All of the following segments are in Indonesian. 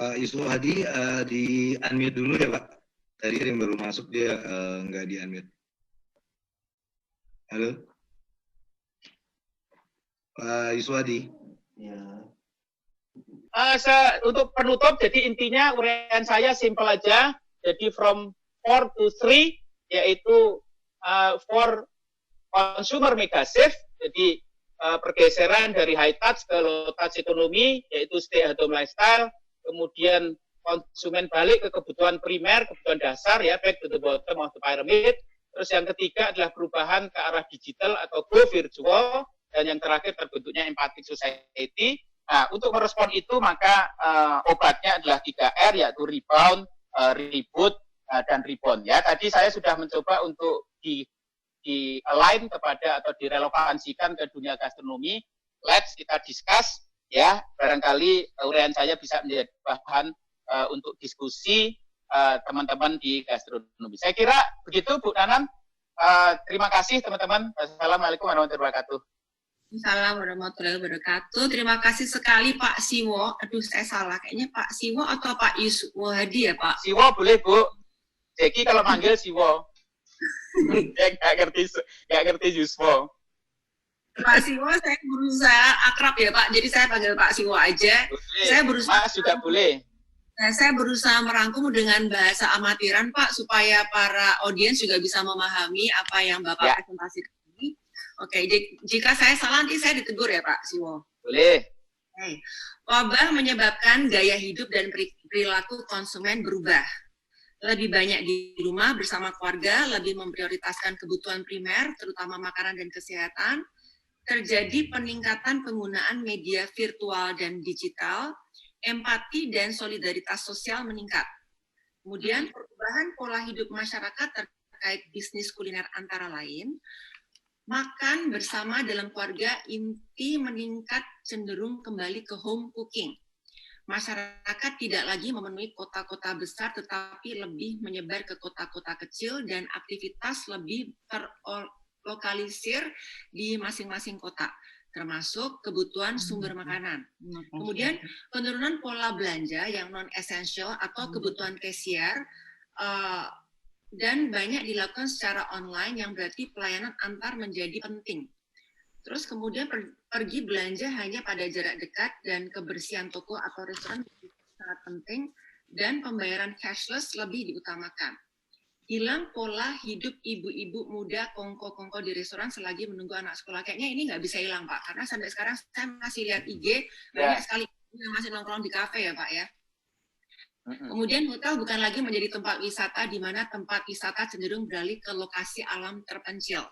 Pak Yusuf Hadi di unmute dulu ya Pak. Tadi yang baru masuk dia nggak di unmute. Halo, Pak Yusuf Hadi. Ya. Untuk penutup, jadi intinya uraian saya simple aja. Jadi from 4 to 3, yaitu for consumer mega safe. Jadi pergeseran dari high touch ke low touch ekonomi, yaitu stay at home lifestyle. Kemudian konsumen balik ke kebutuhan primer, kebutuhan dasar, ya, back to the bottom of the pyramid. Terus yang ketiga adalah perubahan ke arah digital atau go virtual. Dan yang terakhir terbentuknya empathic society. Nah, untuk merespon itu maka obatnya adalah 3R, yaitu rebound, reboot, dan rebound. Ya, tadi saya sudah mencoba untuk di align kepada atau direlevansikan ke dunia gastronomi. Let's kita discuss, ya, barangkali uraian saya bisa menjadi bahan untuk diskusi teman-teman di gastronomi. Saya kira begitu, Bu Nanan. Terima kasih teman-teman. Assalamualaikum warahmatullahi wabarakatuh. Assalamualaikum warahmatullahi wabarakatuh. Terima kasih sekali Pak Siwo. Aduh, saya salah. Kayaknya Pak Siwo atau Pak Yusuf Hadi ya Pak? Siwo boleh Bu. Jeki kalau manggil Siwo. Dia nggak ngerti Yuswo. Pak Siwo, saya berusaha akrab ya Pak. Jadi saya panggil Pak Siwo aja. Boleh. Saya berusaha. Mas juga boleh. Nah, saya berusaha merangkum dengan bahasa amatiran Pak, supaya para audiens juga bisa memahami apa yang Bapak presentasikan. Oke, jika saya salah nanti saya ditegur ya Pak Siwo. Boleh. Wabah menyebabkan gaya hidup dan perilaku konsumen berubah. Lebih banyak di rumah bersama keluarga, lebih memprioritaskan kebutuhan primer, terutama makanan dan kesehatan. Terjadi peningkatan penggunaan media virtual dan digital, empati dan solidaritas sosial meningkat. Kemudian perubahan pola hidup masyarakat terkait bisnis kuliner antara lain, makan bersama dalam keluarga inti meningkat cenderung kembali ke home cooking. Masyarakat tidak lagi memenuhi kota-kota besar tetapi lebih menyebar ke kota-kota kecil dan aktivitas lebih terlokalisir di masing-masing kota, termasuk kebutuhan sumber makanan. Kemudian penurunan pola belanja yang non-essential atau kebutuhan kasier, dan banyak dilakukan secara online yang berarti pelayanan antar menjadi penting. Terus kemudian pergi belanja hanya pada jarak dekat dan kebersihan toko atau restoran sangat penting dan pembayaran cashless lebih diutamakan. Hilang pola hidup ibu-ibu muda kongko-kongko di restoran selagi menunggu anak sekolah. Kayaknya ini nggak bisa hilang Pak, karena sampai sekarang saya masih lihat IG banyak sekali yang masih nongkrong di kafe ya Pak ya. Kemudian hotel bukan lagi menjadi tempat wisata di mana tempat wisata cenderung beralih ke lokasi alam terpencil.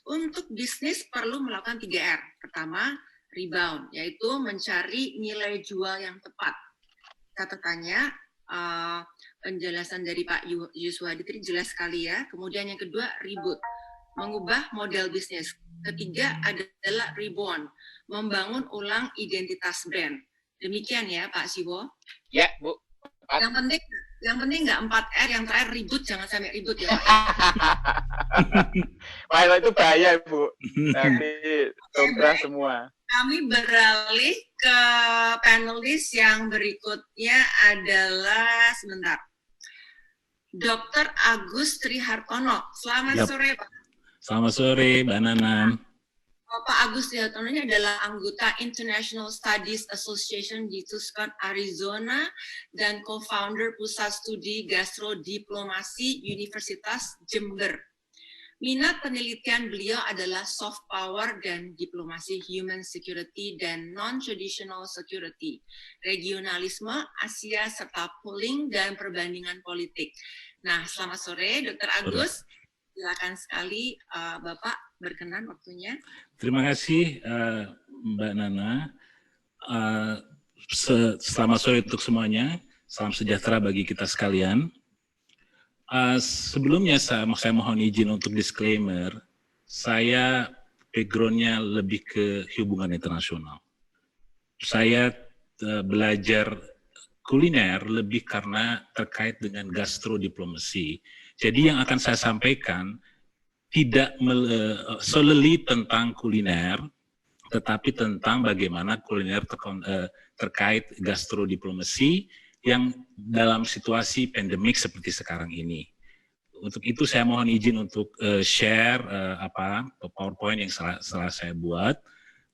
Untuk bisnis perlu melakukan 3R. Pertama, rebound, yaitu mencari nilai jual yang tepat. Catatannya, penjelasan dari Pak Yusuf Hadi tadi jelas sekali ya. Kemudian yang kedua, reboot, mengubah model bisnis. Ketiga adalah reborn, membangun ulang identitas brand. Demikian ya Pak Siwo. Ya Bu. Yang penting nggak 4R, yang terakhir ribut, jangan sampai ribut ya Pak. Wah, itu bahaya Bu. Nanti kontra semua. Kami beralih ke panelis yang berikutnya adalah, sebentar, Dr. Agus Trihartono. Selamat sore Pak. Selamat sore Mbak Nanan. Pak Agus Trihartono ini adalah anggota International Studies Association di Tucson, Arizona, dan co-founder Pusat Studi Gastrodiplomasi Universitas Jember. Minat penelitian beliau adalah soft power dan diplomasi human security dan non-traditional security, regionalisme, Asia, serta polling dan perbandingan politik. Nah, selamat sore Dr. Agus. Silakan sekali Bapak berkenan waktunya. Terima kasih Mbak Nana. Selamat sore untuk semuanya. Salam sejahtera bagi kita sekalian. Sebelumnya saya mohon izin untuk disclaimer. Saya background-nya lebih ke hubungan internasional. Saya belajar kuliner lebih karena terkait dengan gastrodiplomasi. Jadi yang akan saya sampaikan tidak solely tentang kuliner, tetapi tentang bagaimana kuliner terkait gastrodiplomasi yang dalam situasi pandemik seperti sekarang ini. Untuk itu saya mohon izin untuk share PowerPoint yang setelah saya buat,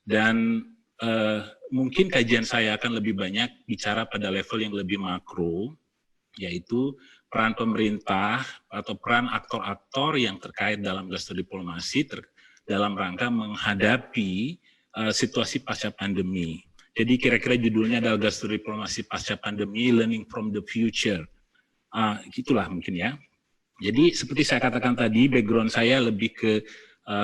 dan mungkin kajian saya akan lebih banyak bicara pada level yang lebih makro, yaitu peran pemerintah atau peran aktor-aktor yang terkait dalam gastrodiplomasi dalam rangka menghadapi situasi pasca pandemi. Jadi kira-kira judulnya adalah gastrodiplomasi pasca pandemi, learning from the future. Itulah mungkin ya. Jadi seperti saya katakan tadi, background saya lebih ke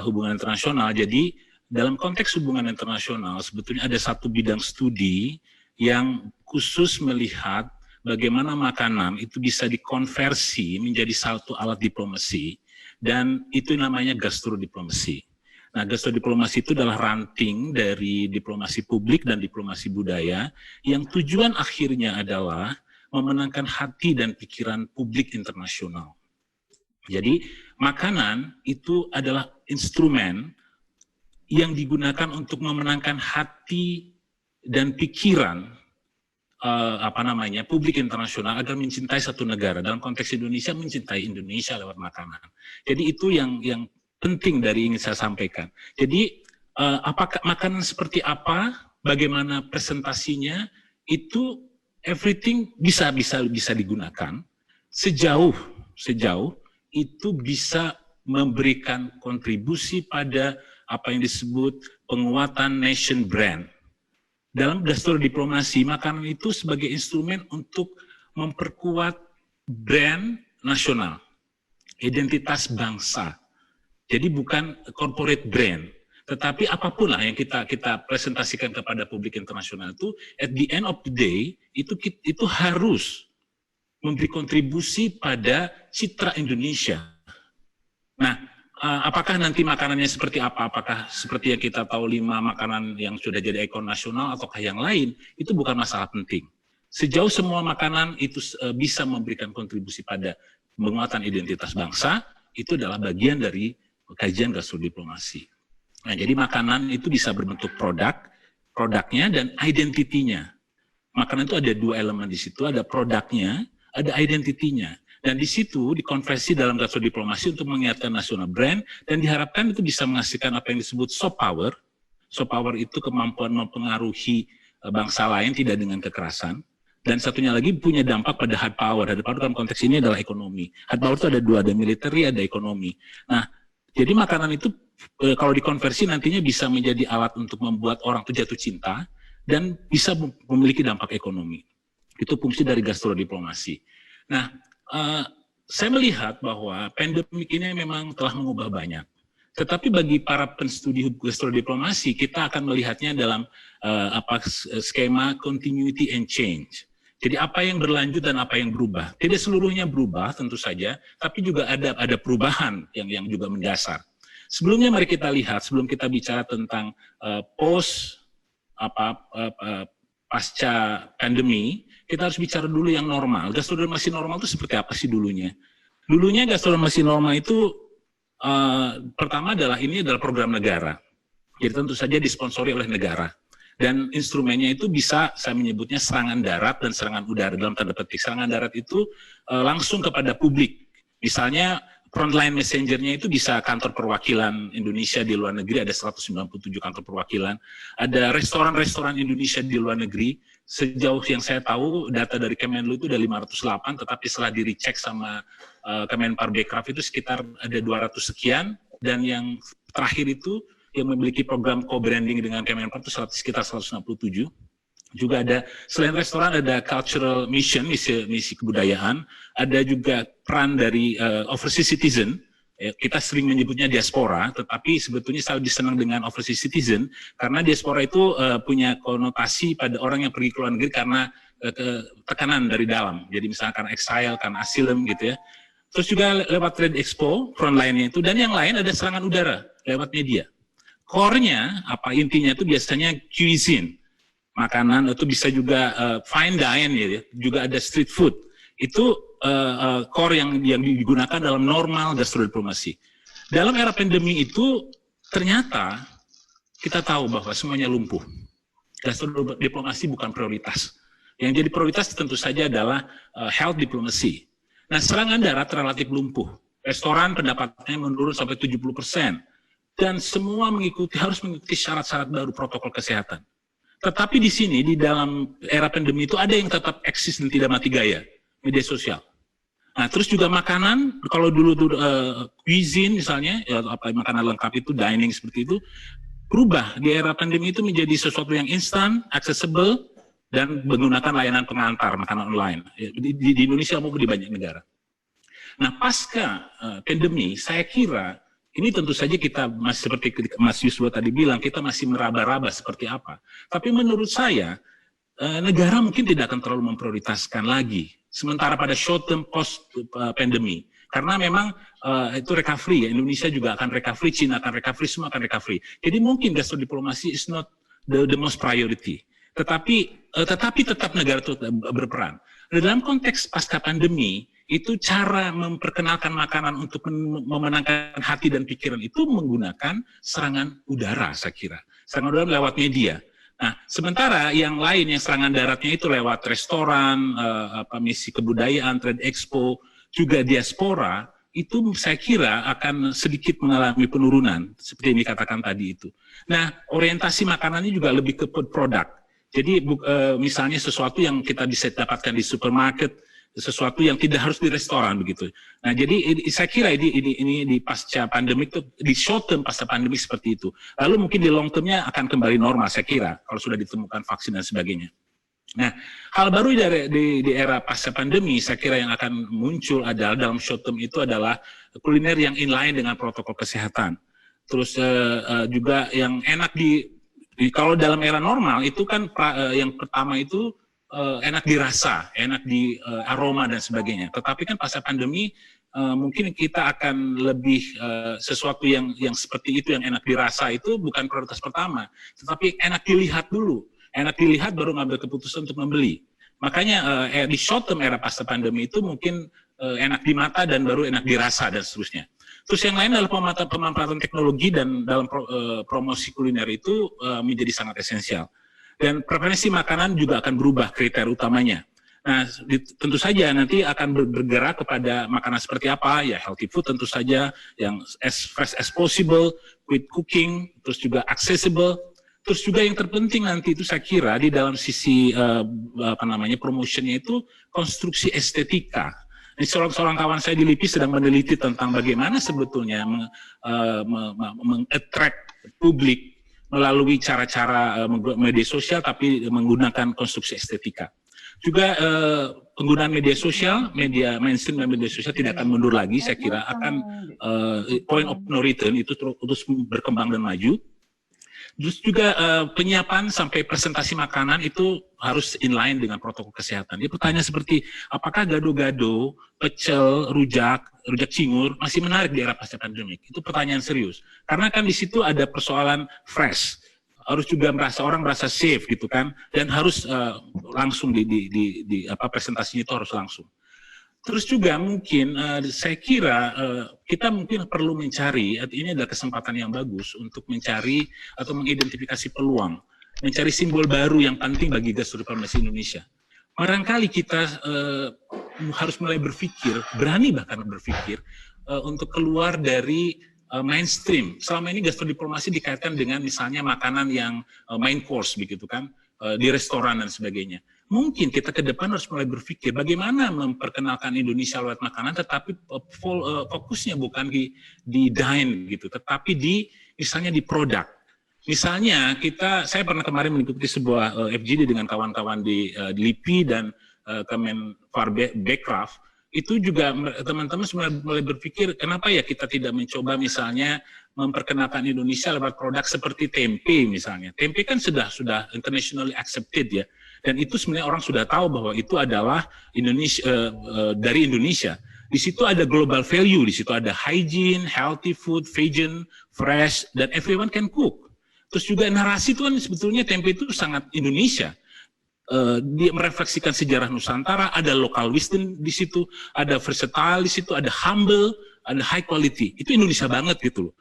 hubungan internasional. Jadi dalam konteks hubungan internasional sebetulnya ada satu bidang studi yang khusus melihat bagaimana makanan itu bisa dikonversi menjadi satu alat diplomasi, dan itu namanya gastrodiplomasi. Nah, gastrodiplomasi itu adalah ranting dari diplomasi publik dan diplomasi budaya yang tujuan akhirnya adalah memenangkan hati dan pikiran publik internasional. Jadi makanan itu adalah instrumen yang digunakan untuk memenangkan hati dan pikiran publik internasional agar mencintai satu negara. Dalam konteks Indonesia, mencintai Indonesia lewat makanan. Jadi itu yang penting dari ingin saya sampaikan. Jadi apakah makanan seperti apa, bagaimana presentasinya, itu everything bisa digunakan sejauh itu bisa memberikan kontribusi pada apa yang disebut penguatan nation brand. Dalam gastrodiplomasi, makanan itu sebagai instrumen untuk memperkuat brand nasional, identitas bangsa. Jadi bukan corporate brand, tetapi apapun lah yang kita presentasikan kepada publik internasional itu, at the end of the day, itu harus memberi kontribusi pada citra Indonesia. Nah, apakah nanti makanannya seperti apa? Apakah seperti yang kita tahu 5 makanan yang sudah jadi ikon nasional ataukah yang lain? Itu bukan masalah penting. Sejauh semua makanan itu bisa memberikan kontribusi pada penguatan identitas bangsa, itu adalah bagian dari kajian gastrodiplomasi. Nah, jadi makanan itu bisa berbentuk produknya dan identitinya. Makanan itu ada 2 elemen di situ, ada produknya, ada identitinya. Dan di situ dikonversi dalam gastrodiplomasi untuk mengingatkan national brand, dan diharapkan itu bisa menghasilkan apa yang disebut soft power. Soft power itu kemampuan mempengaruhi bangsa lain tidak dengan kekerasan. Dan satunya lagi punya dampak pada hard power. Hard power dalam konteks ini adalah ekonomi. Hard power itu ada 2, ada military, ada ekonomi. Nah, jadi makanan itu kalau dikonversi nantinya bisa menjadi alat untuk membuat orang itu jatuh cinta dan bisa memiliki dampak ekonomi. Itu fungsi dari gastrodiplomasi. Nah, saya melihat bahwa pandemik ini memang telah mengubah banyak. Tetapi bagi para penstudi gastrodiplomasi, kita akan melihatnya dalam skema continuity and change. Jadi apa yang berlanjut dan apa yang berubah. Tidak seluruhnya berubah tentu saja, tapi juga ada perubahan yang juga mendasar. Sebelumnya mari kita lihat, sebelum kita bicara tentang pasca pandemi, kita harus bicara dulu yang normal. Gastrodiplomasi normal itu seperti apa sih dulunya? Dulunya gastrodiplomasi normal itu pertama adalah program negara. Jadi tentu saja disponsori oleh negara. Dan instrumennya itu bisa saya menyebutnya serangan darat dan serangan udara dalam tanda petik. Serangan darat itu langsung kepada publik. Misalnya frontline messengernya itu bisa kantor perwakilan Indonesia di luar negeri, ada 197 kantor perwakilan. Ada restoran-restoran Indonesia di luar negeri. Sejauh yang saya tahu, data dari Kemenlu itu ada 508, tetapi setelah di-recheck sama Kemenparbekraf itu sekitar ada 200 sekian. Dan yang terakhir itu, yang memiliki program co-branding dengan Kemenpar itu sekitar 167. Juga ada, selain restoran, ada cultural mission, misi kebudayaan. Ada juga peran dari overseas citizen. Kita sering menyebutnya diaspora, tetapi sebetulnya saya lebih senang dengan overseas citizen, karena diaspora itu punya konotasi pada orang yang pergi ke luar negeri karena tekanan dari dalam. Jadi misalnya karena exile, karena asylum gitu ya. Terus juga lewat Trade Expo, frontline-nya itu, dan yang lain ada serangan udara lewat media. Core-nya, intinya itu biasanya cuisine, makanan, itu bisa juga fine dining, ya, juga ada street food. Itu core yang digunakan dalam normal gastrodiplomasi. Dalam era pandemi itu ternyata kita tahu bahwa semuanya lumpuh. Diplomasi bukan prioritas. Yang jadi prioritas tentu saja adalah health diplomacy. Nah, serangan darat relatif lumpuh. Restoran pendapatannya menurun sampai 70%. Dan semua harus mengikuti syarat-syarat baru protokol kesehatan. Tetapi di sini, di dalam era pandemi itu ada yang tetap eksis dan tidak mati gaya, media sosial. Nah, terus juga makanan, kalau dulu cuisine misalnya, ya, makanan lengkap itu, dining seperti itu, berubah di era pandemi itu menjadi sesuatu yang instan, accessible, dan menggunakan layanan pengantar makanan online. Di Indonesia maupun di banyak negara. Nah, pasca pandemi, saya kira ini tentu saja kita masih seperti Mas Yusuf tadi bilang, kita masih meraba-raba seperti apa. Tapi menurut saya, negara mungkin tidak akan terlalu memprioritaskan lagi. Sementara pada short term post pandemi. Karena memang itu recovery, ya. Indonesia juga akan recovery, China akan recovery, semua akan recovery. Jadi mungkin gastrodiplomasi is not the most priority. Tetapi tetap negara itu berperan. Dalam konteks pasca pandemi, itu cara memperkenalkan makanan untuk memenangkan hati dan pikiran itu menggunakan serangan udara, saya kira. Serangan udara lewat media. Nah, sementara yang lain yang serangan daratnya itu lewat restoran, misi kebudayaan, trade expo, juga diaspora, itu saya kira akan sedikit mengalami penurunan, seperti yang dikatakan tadi itu. Nah, orientasi makanannya juga lebih ke produk. Jadi misalnya sesuatu yang kita bisa dapatkan di supermarket, sesuatu yang tidak harus di restoran begitu. Nah, jadi saya kira ini di pasca pandemi itu, di short term pasca pandemi seperti itu. Lalu mungkin di long termnya akan kembali normal saya kira kalau sudah ditemukan vaksin dan sebagainya. Nah, hal baru di era pasca pandemi saya kira yang akan muncul adalah dalam short term itu adalah kuliner yang inline dengan protokol kesehatan. Terus juga yang enak kalau dalam era normal itu kan yang pertama itu enak dirasa, enak di aroma dan sebagainya. Tetapi kan pasca pandemi mungkin kita akan lebih sesuatu yang seperti itu, yang enak dirasa itu bukan prioritas pertama, tetapi enak dilihat dulu. Enak dilihat baru ngambil keputusan untuk membeli. Makanya di short term era pasca pandemi itu mungkin enak di mata dan baru enak dirasa dan seterusnya. Terus yang lain adalah pemanfaatan teknologi dan dalam promosi kuliner itu menjadi sangat esensial. Dan preferensi makanan juga akan berubah kriteria utamanya. Nah, tentu saja nanti akan bergerak kepada makanan seperti apa, ya healthy food tentu saja, yang as fresh as possible, quick cooking, terus juga accessible, terus juga yang terpenting nanti itu saya kira di dalam sisi promotionnya itu konstruksi estetika. Ini seorang kawan saya di LIPI sedang meneliti tentang bagaimana sebetulnya meng-attract publik melalui cara-cara media sosial tapi menggunakan konstruksi estetika. Juga penggunaan media sosial, media mainstream dan media sosial tidak akan mundur lagi, saya kira akan point of no return itu terus berkembang dan maju. Terus juga penyiapan sampai presentasi makanan itu harus inline dengan protokol kesehatan. Dia pertanyaan seperti, apakah gado-gado, pecel, rujak cingur masih menarik di era pasca pandemik? Itu pertanyaan serius. Karena kan di situ ada persoalan fresh. Harus juga orang merasa safe gitu kan, dan harus langsung presentasinya itu harus langsung. Terus juga mungkin saya kira kita mungkin perlu mencari, ini adalah kesempatan yang bagus untuk mencari atau mengidentifikasi peluang, mencari simbol baru yang penting bagi gastrodiplomasi Indonesia. Barangkali kita harus mulai berpikir, berani bahkan berpikir untuk keluar dari mainstream. Selama ini gastrodiplomasi dikaitkan dengan misalnya makanan yang main course begitu kan, di restoran dan sebagainya. Mungkin kita ke depan harus mulai berpikir bagaimana memperkenalkan Indonesia lewat makanan, tetapi fokusnya bukan di dine gitu, tetapi misalnya di produk. Misalnya saya pernah kemarin mengikuti sebuah FGD dengan kawan-kawan di LIPI dan Kemenfar Bekraf. Itu juga teman-teman mulai berpikir kenapa ya kita tidak mencoba misalnya memperkenalkan Indonesia lewat produk seperti tempe misalnya. Tempe kan sudah internationally accepted ya. Dan itu sebenarnya orang sudah tahu bahwa itu adalah dari Indonesia. Di situ ada global value, di situ ada hygiene, healthy food, vegan, fresh, dan everyone can cook. Terus juga narasi itu kan sebetulnya tempe itu sangat Indonesia. Dia merefleksikan sejarah Nusantara, ada local wisdom di situ, ada versatile di situ, ada humble, ada high quality. Itu Indonesia banget gitu loh.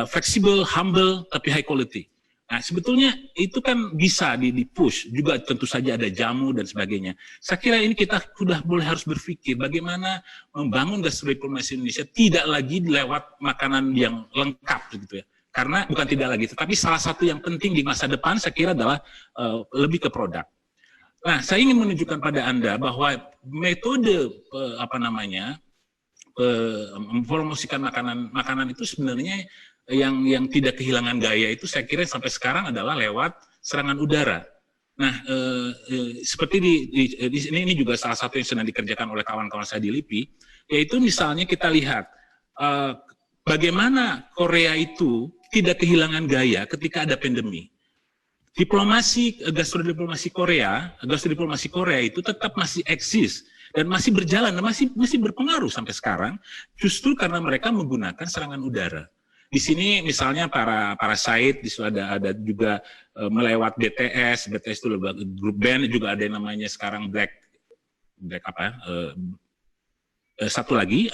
Flexible, humble, tapi high quality. Nah, sebetulnya itu kan bisa di-push, juga tentu saja ada jamu dan sebagainya. Saya kira ini kita sudah mulai harus berpikir bagaimana membangun gastrodiplomasi Indonesia tidak lagi lewat makanan yang lengkap gitu ya. Karena bukan tidak lagi, tetapi salah satu yang penting di masa depan saya kira adalah lebih ke produk. Nah, saya ingin menunjukkan pada Anda bahwa metode mempromosikan makanan itu sebenarnya yang tidak kehilangan gaya itu saya kira sampai sekarang adalah lewat serangan udara. Nah, seperti ini juga salah satu yang sedang dikerjakan oleh kawan-kawan saya di LIPI, yaitu misalnya kita lihat bagaimana Korea itu tidak kehilangan gaya ketika ada pandemi. Gastrodiplomasi Korea itu tetap masih eksis dan masih berjalan, masih berpengaruh sampai sekarang, justru karena mereka menggunakan serangan udara. Di sini misalnya para site di situ ada juga melewat BTS itu grup band, juga ada yang namanya sekarang satu lagi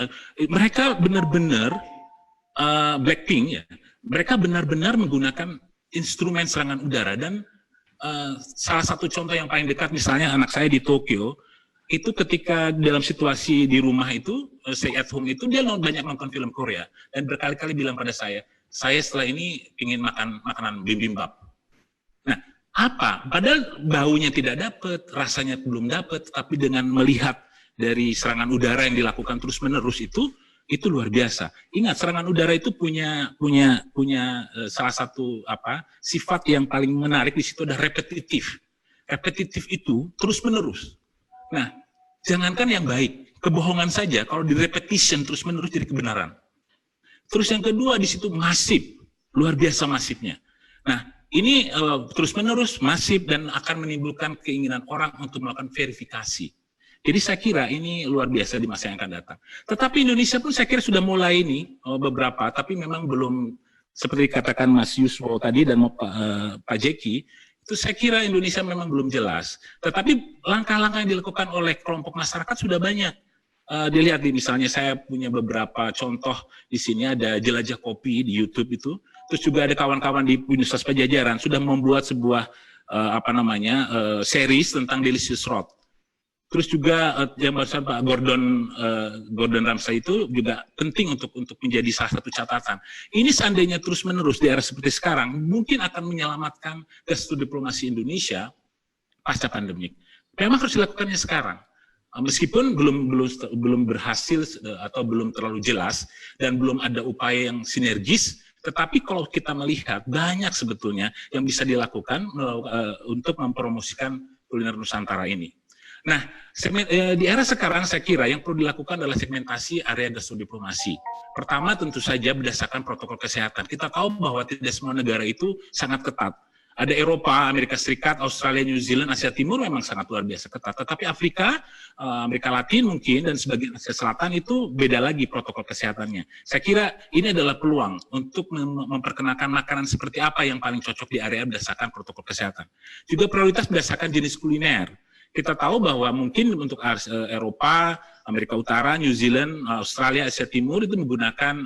mereka benar-benar Blackpink ya, mereka benar-benar menggunakan instrumen serangan udara dan salah satu contoh yang paling dekat misalnya anak saya di Tokyo itu ketika dalam situasi di rumah itu, stay at home itu, dia banyak nonton film Korea. Dan berkali-kali bilang pada saya setelah ini ingin makan makanan bibimbap. Nah, apa? Padahal baunya tidak dapat, rasanya belum dapat, tapi dengan melihat dari serangan udara yang dilakukan terus-menerus itu luar biasa. Ingat, serangan udara itu punya salah satu sifat yang paling menarik di situ ada repetitif. Repetitif itu terus-menerus. Nah, jangankan yang baik, kebohongan saja kalau di repetition terus-menerus jadi kebenaran. Terus yang kedua di situ masif, luar biasa masifnya. Nah, ini terus-menerus masif dan akan menimbulkan keinginan orang untuk melakukan verifikasi. Jadi saya kira ini luar biasa di masa yang akan datang. Tetapi Indonesia pun saya kira sudah mulai ini beberapa, tapi memang belum seperti dikatakan Mas Yuswo tadi dan Pak Jeki. Itu saya kira Indonesia memang belum jelas. Tetapi langkah-langkah yang dilakukan oleh kelompok masyarakat sudah banyak. Dilihat misalnya saya punya beberapa contoh di sini ada Jelajah Kopi di YouTube itu. Terus juga ada kawan-kawan di Universitas Padjadjaran sudah membuat sebuah series tentang delicious rot. Terus juga yang barusan Pak Gordon Ramsay itu juga penting untuk menjadi salah satu catatan. Ini seandainya terus-menerus di era seperti sekarang, mungkin akan menyelamatkan gastrodiplomasi Indonesia pasca pandemik. Memang harus dilakukannya sekarang. Meskipun belum berhasil atau belum terlalu jelas dan belum ada upaya yang sinergis, tetapi kalau kita melihat banyak sebetulnya yang bisa dilakukan untuk mempromosikan kuliner Nusantara ini. Nah, di era sekarang saya kira yang perlu dilakukan adalah segmentasi area gastrodiplomasi. Pertama tentu saja berdasarkan protokol kesehatan. Kita tahu bahwa tidak semua negara itu sangat ketat. Ada Eropa, Amerika Serikat, Australia, New Zealand, Asia Timur memang sangat luar biasa ketat. Tetapi Afrika, Amerika Latin mungkin, dan sebagian Asia Selatan itu beda lagi protokol kesehatannya. Saya kira ini adalah peluang untuk memperkenalkan makanan seperti apa yang paling cocok di area berdasarkan protokol kesehatan. Juga prioritas berdasarkan jenis kuliner. Kita tahu bahwa mungkin untuk Eropa, Amerika Utara, New Zealand, Australia, Asia Timur itu menggunakan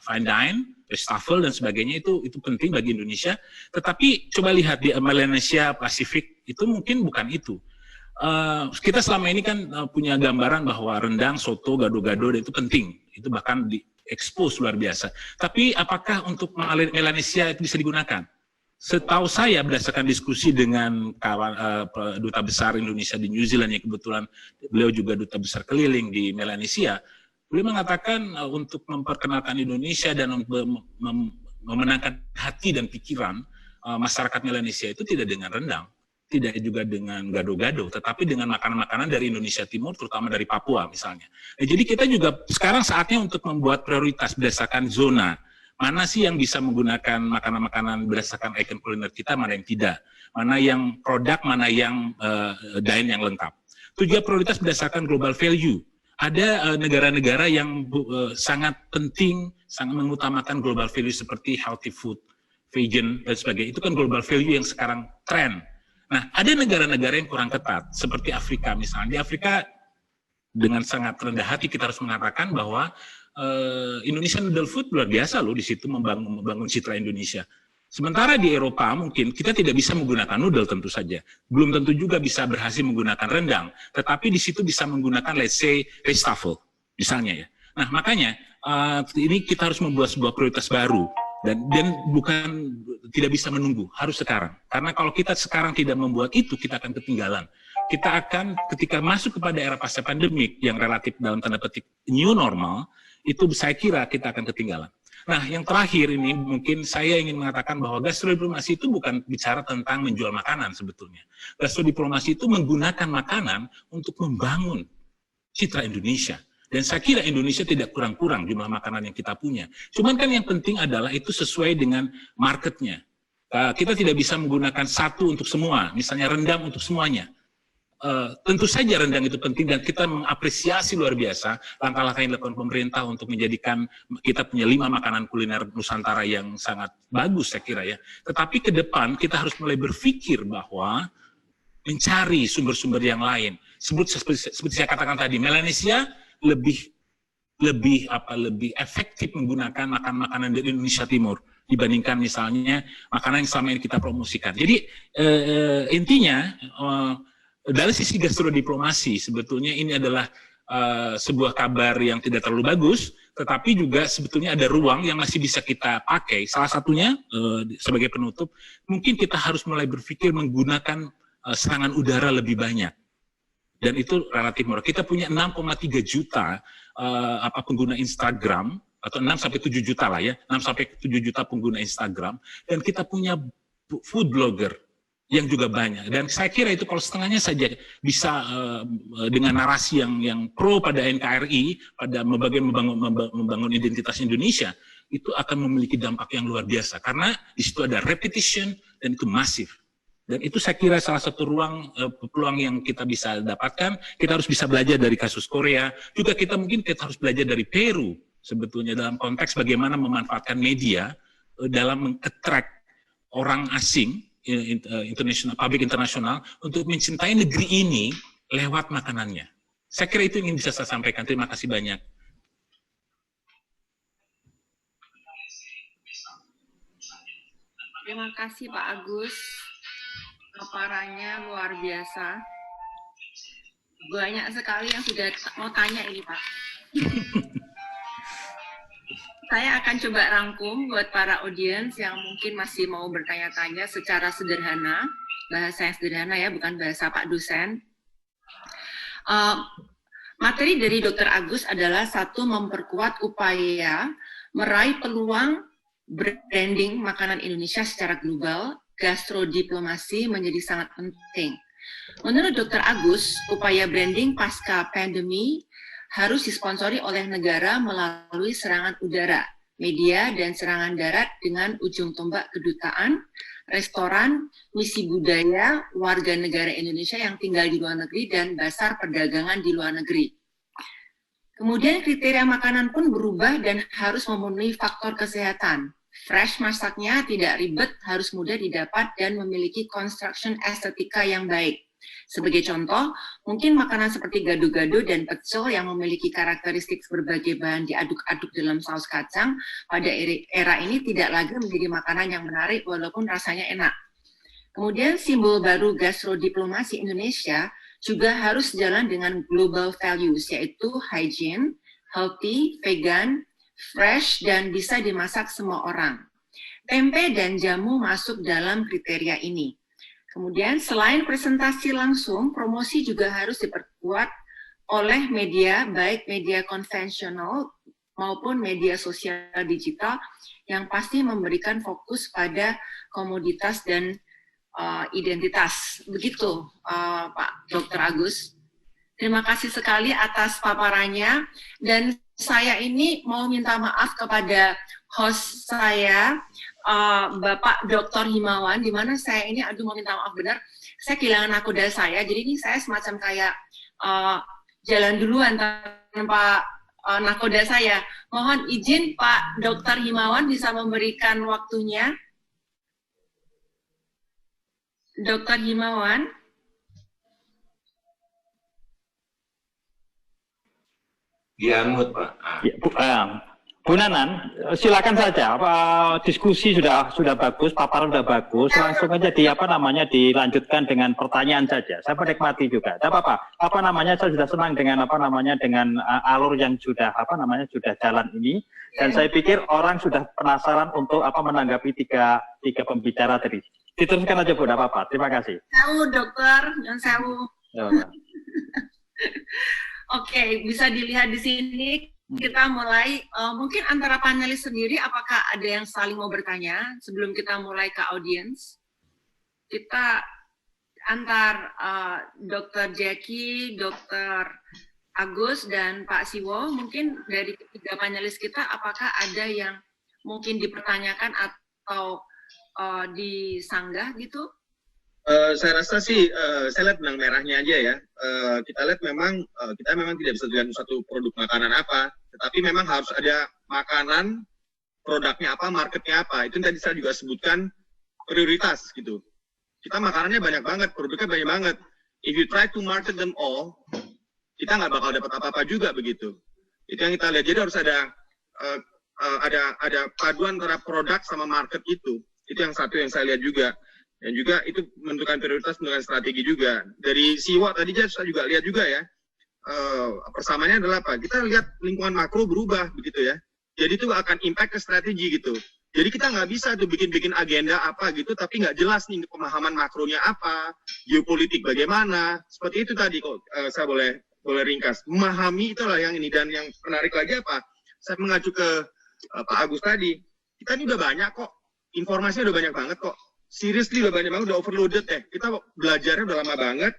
fine dine, wastafel dan sebagainya itu penting bagi Indonesia. Tetapi coba lihat di Melanesia, Pasifik itu mungkin bukan itu. Kita selama ini kan punya gambaran bahwa rendang, soto, gado-gado itu penting. Itu bahkan diekspos luar biasa. Tapi apakah untuk Melanesia itu bisa digunakan? Setahu saya berdasarkan diskusi dengan duta besar Indonesia di New Zealand yang kebetulan beliau juga duta besar keliling di Melanesia, beliau mengatakan untuk memperkenalkan Indonesia dan memenangkan hati dan pikiran masyarakat Melanesia itu tidak dengan rendang, tidak juga dengan gado-gado, tetapi dengan makanan-makanan dari Indonesia Timur, terutama dari Papua misalnya. Jadi kita juga sekarang saatnya untuk membuat prioritas berdasarkan zona. Mana sih yang bisa menggunakan makanan-makanan berdasarkan ikon kuliner kita, mana yang tidak. Mana yang produk, mana yang dine yang lengkap. Itu juga prioritas berdasarkan global value. Ada negara-negara yang sangat penting, sangat mengutamakan global value seperti healthy food, vegan, dan sebagainya. Itu kan global value yang sekarang tren. Nah, ada negara-negara yang kurang ketat, seperti Afrika misalnya. Di Afrika, dengan sangat rendah hati kita harus mengatakan bahwa Indonesian noodle food luar biasa loh di situ membangun citra Indonesia. Sementara di Eropa mungkin kita tidak bisa menggunakan noodle tentu saja. Belum tentu juga bisa berhasil menggunakan rendang. Tetapi di situ bisa menggunakan let's say Restafel misalnya ya. Nah makanya ini kita harus membuat sebuah prioritas baru. Dan bukan tidak bisa menunggu, harus sekarang. Karena kalau kita sekarang tidak membuat itu, kita akan ketinggalan. Kita akan ketika masuk kepada era pasca pandemik yang relatif dalam tanda petik new normal, itu saya kira kita akan ketinggalan. Nah, yang terakhir ini mungkin saya ingin mengatakan bahwa gastrodiplomasi itu bukan bicara tentang menjual makanan sebetulnya. Gastrodiplomasi itu menggunakan makanan untuk membangun citra Indonesia. Dan saya kira Indonesia tidak kurang-kurang jumlah makanan yang kita punya. Cuman kan yang penting adalah itu sesuai dengan marketnya. Kita tidak bisa menggunakan satu untuk semua, misalnya rendang untuk semuanya. Tentu saja rendang itu penting dan kita mengapresiasi luar biasa langkah-langkah yang dilakukan pemerintah untuk menjadikan kita punya 5 makanan kuliner Nusantara yang sangat bagus saya kira ya. Tetapi ke depan kita harus mulai berpikir bahwa mencari sumber-sumber yang lain. Seperti saya katakan tadi, Melanesia lebih efektif menggunakan makanan dari Indonesia Timur dibandingkan misalnya makanan yang selama ini kita promosikan. Jadi intinya dari sisi gastrodiplomasi sebetulnya ini adalah sebuah kabar yang tidak terlalu bagus, tetapi juga sebetulnya ada ruang yang masih bisa kita pakai. Salah satunya sebagai penutup, mungkin kita harus mulai berpikir menggunakan serangan udara lebih banyak. Dan itu relatif murah. Kita punya 6,3 juta pengguna Instagram, atau 6 sampai 7 juta lah ya, 6 sampai 7 juta pengguna Instagram, dan kita punya food blogger yang juga banyak. Dan saya kira itu kalau setengahnya saja bisa dengan narasi yang pro pada NKRI, pada membangun identitas Indonesia, itu akan memiliki dampak yang luar biasa. Karena di situ ada repetition dan itu masif. Dan itu saya kira salah satu peluang yang kita bisa dapatkan. Kita harus bisa belajar dari kasus Korea. Juga kita harus belajar dari Peru sebetulnya dalam konteks bagaimana memanfaatkan media dalam meng-attract orang asing, publik internasional untuk mencintai negeri ini lewat makanannya. Saya kira itu yang bisa saya sampaikan. Terima kasih banyak. Terima kasih Pak Agus. Paparannya luar biasa. Banyak sekali yang sudah mau tanya ini Pak. Saya akan coba rangkum buat para audiens yang mungkin masih mau bertanya-tanya secara sederhana, bahasa yang sederhana ya, bukan bahasa Pak dosen. Materi dari Dr. Agus adalah satu, memperkuat upaya meraih peluang branding makanan Indonesia secara global. Gastrodiplomasi menjadi sangat penting. Menurut Dr. Agus, upaya branding pasca pandemi harus disponsori oleh negara melalui serangan udara, media, dan serangan darat dengan ujung tombak kedutaan, restoran, misi budaya, warga negara Indonesia yang tinggal di luar negeri, dan pasar perdagangan di luar negeri. Kemudian kriteria makanan pun berubah dan harus memenuhi faktor kesehatan. Fresh masaknya tidak ribet, harus mudah didapat, dan memiliki construction estetika yang baik. Sebagai contoh, mungkin makanan seperti gado-gado dan pecel yang memiliki karakteristik berbagai bahan diaduk-aduk dalam saus kacang, pada era ini tidak lagi menjadi makanan yang menarik walaupun rasanya enak. Kemudian simbol baru gastrodiplomasi Indonesia juga harus jalan dengan global values, yaitu hygiene, healthy, vegan, fresh, dan bisa dimasak semua orang. Tempe dan jamu masuk dalam kriteria ini. Kemudian selain presentasi langsung, promosi juga harus diperkuat oleh media, baik media konvensional maupun media sosial digital, yang pasti memberikan fokus pada komoditas dan identitas. Begitu Pak Dr. Agus. Terima kasih sekali atas paparannya, dan saya ini mau minta maaf kepada host saya, Bapak Dr. Himawan, di mana saya ini, mau minta maaf benar, saya kehilangan nakoda saya, jadi ini saya semacam kayak jalan duluan tanpa nakoda saya. Mohon izin Pak Dr. Himawan bisa memberikan waktunya. Dr. Himawan. Dia mute, Pak. Bu Nanan, silakan saja. Diskusi sudah bagus, paparan sudah bagus. Langsung aja dilanjutkan dengan pertanyaan saja. Saya menikmati juga. Tidak apa-apa. Saya sudah senang dengan dengan alur yang sudah sudah jalan ini. Dan saya pikir orang sudah penasaran untuk menanggapi tiga pembicara tadi. Diteruskan aja Bu, tidak apa-apa. Terima kasih. Sewu dokter, yang sewu. Ya, Oke, bisa dilihat di sini. Kita mulai, mungkin antara panelis sendiri, apakah ada yang saling mau bertanya sebelum kita mulai ke audiens? Kita antar Dr. Jackie, Dr. Agus, dan Pak Siwo, mungkin dari ketiga panelis kita, apakah ada yang mungkin dipertanyakan atau disanggah gitu? Saya rasa sih, saya lihat benang merahnya aja ya. Kita lihat kita memang tidak bisa tergantung satu produk makanan apa, tetapi memang harus ada makanan, produknya apa, marketnya apa. Itu tadi saya juga sebutkan prioritas gitu. Kita makanannya banyak banget, produknya banyak banget. If you try to market them all, kita nggak bakal dapat apa-apa juga begitu. Itu yang kita lihat. Jadi harus ada paduan antara produk sama market itu. Itu yang satu yang saya lihat juga. Dan juga itu menentukan prioritas, menentukan strategi juga. Dari Siwa tadi saya juga lihat juga ya, persamaannya adalah apa? Kita lihat lingkungan makro berubah begitu ya. Jadi itu akan impact ke strategi gitu. Jadi kita nggak bisa tuh bikin agenda apa gitu, tapi nggak jelas nih pemahaman makronya apa, geopolitik bagaimana. Seperti itu tadi kok saya boleh ringkas. Memahami itulah yang ini. Dan yang menarik lagi apa? Saya mengacu ke Pak Agus tadi. Kita ini udah banyak kok, informasinya udah banyak banget kok. Seriously udah banyak banget, udah overloaded ya. Kita belajarnya udah lama banget.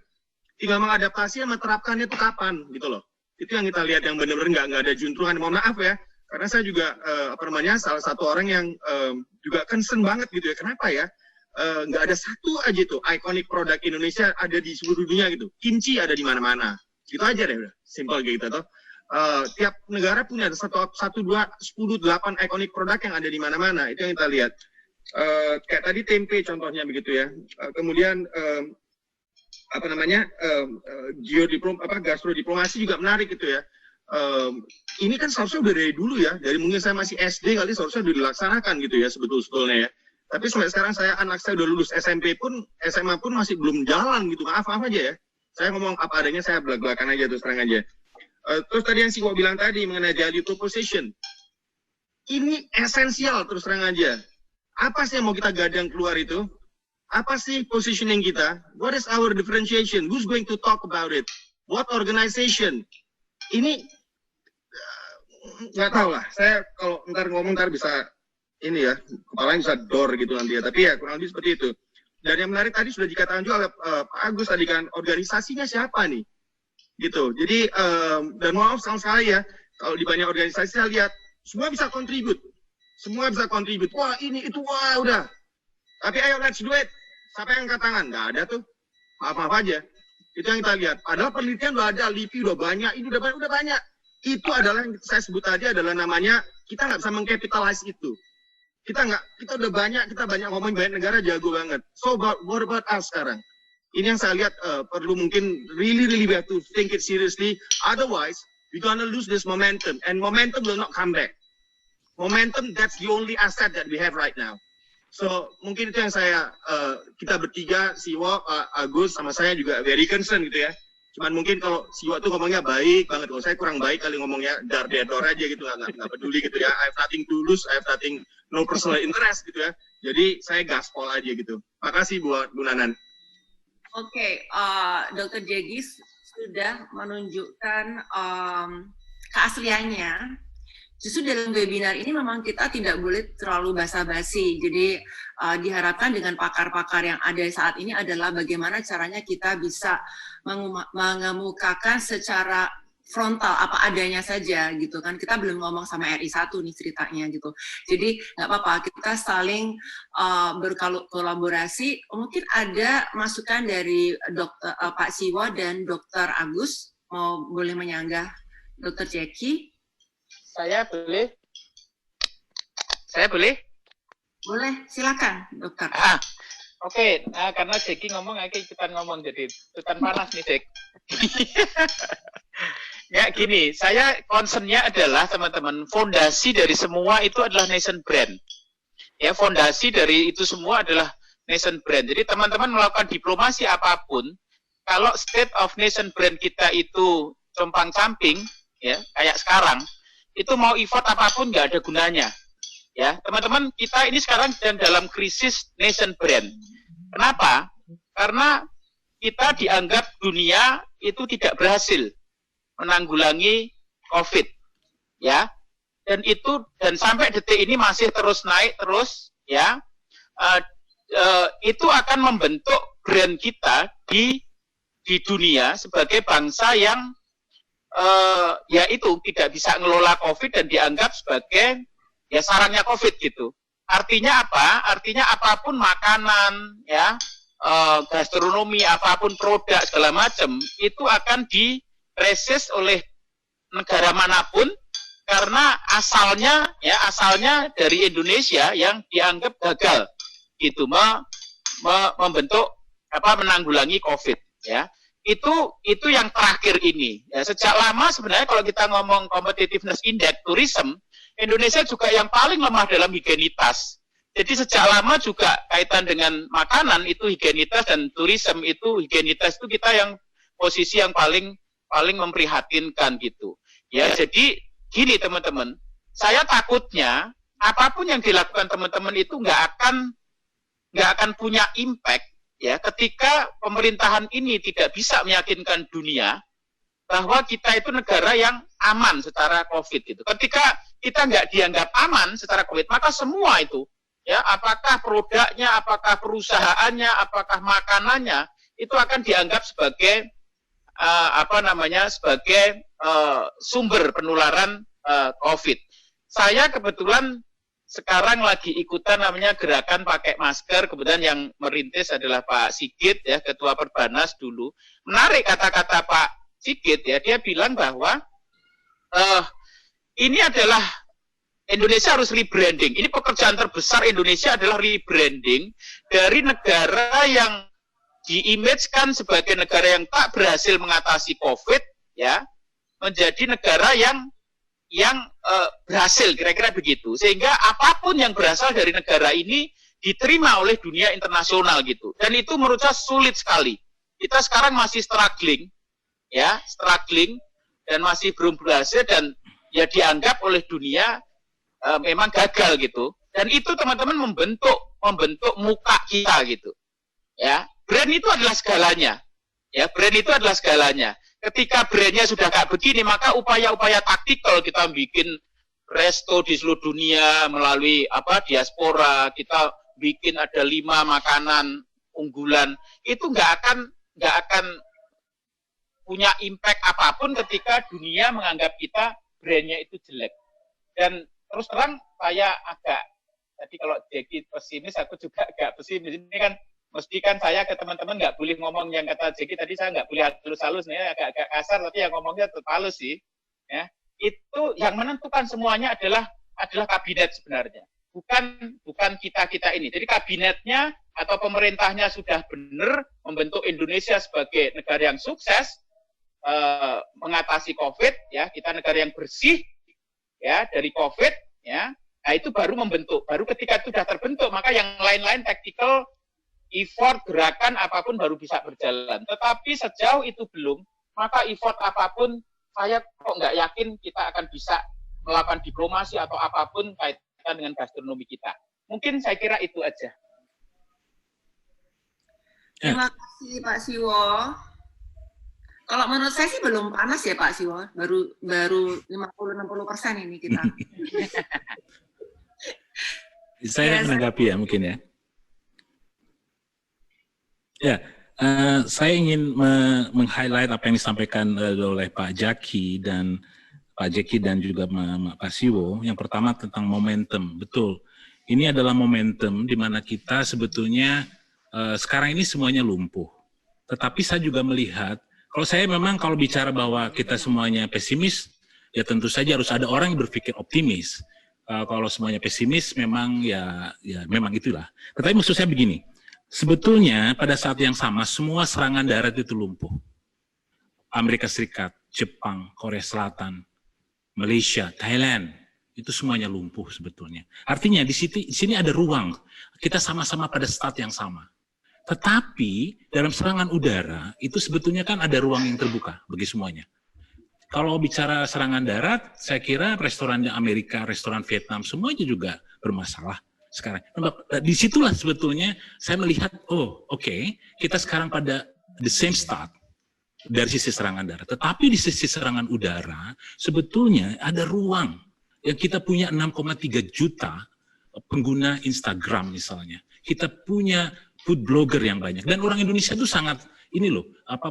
Tinggal mengadaptasi sama terapkannya itu kapan gitu loh. Itu yang kita lihat yang benar-benar nggak ada juntrungan. Mohon maaf ya, karena saya juga salah satu orang yang juga concern banget gitu ya. Kenapa ya? Nggak ada satu aja tuh iconic produk Indonesia ada di seluruh dunia gitu. Kimchi ada di mana-mana. Gitu aja deh udah. Simple gitu toh. Tiap negara punya ada 1, 2, 10, 8 iconic produk yang ada di mana-mana. Itu yang kita lihat. Kayak tadi tempe contohnya begitu ya. Kemudian gastrodiplomasi juga menarik gitu ya. Ini kan seharusnya udah dari dulu ya, dari mungkin saya masih SD kali seharusnya udah dilaksanakan gitu ya sebetulnya ya. Tapi sampai sekarang anak saya udah lulus SMP pun, SMA pun masih belum jalan gitu. Maaf aja ya. Saya ngomong apa adanya, saya belak-belakan aja terus terang aja. Terus tadi yang Siwa bilang tadi mengenai value proposition. Ini esensial terus terang aja. Apa sih yang mau kita gadang keluar itu? Apa sih positioning kita? What is our differentiation? Who's going to talk about it? What organization? Ini nggak tahu lah. Saya kalau ntar bisa ini ya, kepalanya bisa door gitu nanti ya. Tapi ya kurang lebih seperti itu. Dan yang menarik tadi sudah dikatakan juga oleh Pak Agus tadi kan, organisasinya siapa nih? Gitu. Jadi dan maaf sekali ya, kalau di banyak organisasi saya lihat semua bisa contribute. Semua bisa kontribut. Wah ini, itu, wah udah. Tapi ayo let's do it. Siapa yang angkat tangan? Nggak ada tuh. Maaf aja. Itu yang kita lihat. Padahal penelitian udah ada, LIPI udah banyak, ini udah banyak. Itu adalah yang saya sebut tadi adalah namanya, kita nggak bisa mengkapitalize itu. Kita udah banyak, kita banyak ngomong banyak negara jago banget. So what about us sekarang? Ini yang saya lihat perlu mungkin really we have to think it seriously. Otherwise, we're gonna lose this momentum. And momentum will not come back. Momentum, that's the only asset that we have right now. So, mungkin itu yang kita bertiga, Siwa, Agus, sama saya juga very concern gitu ya. Cuman mungkin kalau Siwa tuh ngomongnya baik banget, kalau saya kurang baik kali ngomongnya dar-der aja gitu, nggak peduli gitu ya. I have nothing to lose, I have no personal interest gitu ya. Jadi, saya gaspol aja gitu. Makasih buat Bu Nanan. Oke, Dr. Jegis sudah menunjukkan keasliannya. Justru dalam webinar ini memang kita tidak boleh terlalu basa-basi. Jadi diharapkan dengan pakar-pakar yang ada saat ini adalah bagaimana caranya kita bisa mengemukakan secara frontal apa adanya saja gitu kan. Kita belum ngomong sama RI1 nih ceritanya gitu. Jadi nggak apa-apa, kita saling berkolaborasi. Mungkin ada masukan dari Pak Siwa dan Dr. Agus, boleh menyanggah Dr. Jackie. Saya boleh? Boleh, silakan, dokter. Oke. Karena Jeki ngomong, aku ikutan ngomong, jadi ikutan panas nih, Jek. Ya gini, saya concernnya adalah teman-teman, fondasi dari semua itu adalah nation brand. Ya, fondasi dari itu semua adalah nation brand. Jadi teman-teman melakukan diplomasi apapun, kalau state of nation brand kita itu compang-camping, ya kayak sekarang, itu mau effort apapun nggak ada gunanya. Ya, teman-teman, kita ini sekarang sedang dalam krisis nation brand. Kenapa? Karena kita dianggap dunia itu tidak berhasil menanggulangi COVID, ya, dan sampai detik ini masih terus naik terus, ya, itu akan membentuk brand kita di dunia sebagai bangsa yang ya itu tidak bisa ngelola COVID dan dianggap sebagai ya sarangnya COVID gitu. Artinya apa? Artinya apapun makanan, ya, gastronomi, apapun produk segala macam itu akan resist oleh negara manapun karena asalnya dari Indonesia yang dianggap gagal gitu membentuk menanggulangi COVID, ya. Itu yang terakhir ini. Ya, sejak lama sebenarnya kalau kita ngomong competitiveness index tourism, Indonesia juga yang paling lemah dalam higienitas. Jadi sejak lama juga kaitan dengan makanan itu higienitas dan tourism itu higienitas itu kita yang posisi yang paling memprihatinkan gitu. Ya, jadi gini teman-teman, saya takutnya apapun yang dilakukan teman-teman itu nggak akan punya impact ya ketika pemerintahan ini tidak bisa meyakinkan dunia bahwa kita itu negara yang aman secara COVID gitu. Ketika kita nggak dianggap aman secara COVID, maka semua itu ya apakah produknya, apakah perusahaannya, apakah makanannya itu akan dianggap sebagai sebagai sumber penularan COVID. Saya kebetulan sekarang lagi ikutan namanya gerakan pakai masker, kemudian yang merintis adalah Pak Sigit ya, Ketua Perbanas dulu. Menarik kata-kata Pak Sigit ya, dia bilang bahwa ini adalah Indonesia harus rebranding. Ini pekerjaan terbesar Indonesia adalah rebranding dari negara yang diimage-kan sebagai negara yang tak berhasil mengatasi COVID, ya, menjadi negara yang berhasil, kira-kira begitu. Sehingga apapun yang berasal dari negara ini diterima oleh dunia internasional gitu. Dan itu menurut saya sulit sekali. Kita sekarang masih struggling, ya, dan masih belum berhasil dan ya dianggap oleh dunia memang gagal gitu. Dan itu teman-teman membentuk muka kita gitu, ya. Brand itu adalah segalanya. Ya, brand itu adalah segalanya. Ketika brandnya sudah kayak begini, maka upaya-upaya taktikal kita bikin resto di seluruh dunia melalui diaspora, kita bikin ada 5 makanan unggulan, itu nggak akan punya impact apapun ketika dunia menganggap kita brandnya itu jelek. Dan terus terang saya tadi kalau Jeki pesimis, aku juga agak pesimis. Ini kan mesti kan saya ke teman-teman nggak boleh ngomong yang kata Jeki tadi, saya nggak boleh halus-halus nih, agak kasar, tapi yang ngomongnya tetap halus sih. Ya, itu yang menentukan semuanya adalah kabinet sebenarnya, bukan kita ini. Jadi kabinetnya atau pemerintahnya sudah benar membentuk Indonesia sebagai negara yang sukses mengatasi COVID, ya, kita negara yang bersih, ya, dari COVID, ya. Nah itu baru membentuk, baru ketika itu sudah terbentuk, maka yang lain-lain taktikal effort, gerakan apapun baru bisa berjalan. Tetapi sejauh itu belum, maka effort apapun, saya kok nggak yakin kita akan bisa melakukan diplomasi atau apapun kaitan dengan gastronomi kita. Mungkin saya kira itu aja. Terima kasih Pak Siwo. Kalau menurut saya sih belum panas ya Pak Siwo, baru 50-60% ini kita. Saya menanggapi ya mungkin ya. Ya, saya ingin meng-highlight apa yang disampaikan oleh Pak Jaki dan juga Pak Siwo. Yang pertama tentang momentum, betul. Ini adalah momentum di mana kita sebetulnya sekarang ini semuanya lumpuh. Tetapi saya juga melihat, kalau bicara bahwa kita semuanya pesimis, ya tentu saja harus ada orang yang berpikir optimis. Kalau semuanya pesimis, memang ya memang itulah. Tetapi maksud saya begini. Sebetulnya pada saat yang sama semua serangan darat itu lumpuh. Amerika Serikat, Jepang, Korea Selatan, Malaysia, Thailand, itu semuanya lumpuh sebetulnya. Artinya di sini ada ruang, kita sama-sama pada start yang sama. Tetapi dalam serangan udara itu sebetulnya kan ada ruang yang terbuka bagi semuanya. Kalau bicara serangan darat, saya kira restoran Amerika, restoran Vietnam, semuanya juga bermasalah sekarang. Disitulah sebetulnya saya melihat, oke, kita sekarang pada the same start dari sisi serangan darat. Tetapi di sisi serangan udara, sebetulnya ada ruang yang kita punya 6,3 juta pengguna Instagram misalnya. Kita punya food blogger yang banyak. Dan orang Indonesia itu sangat,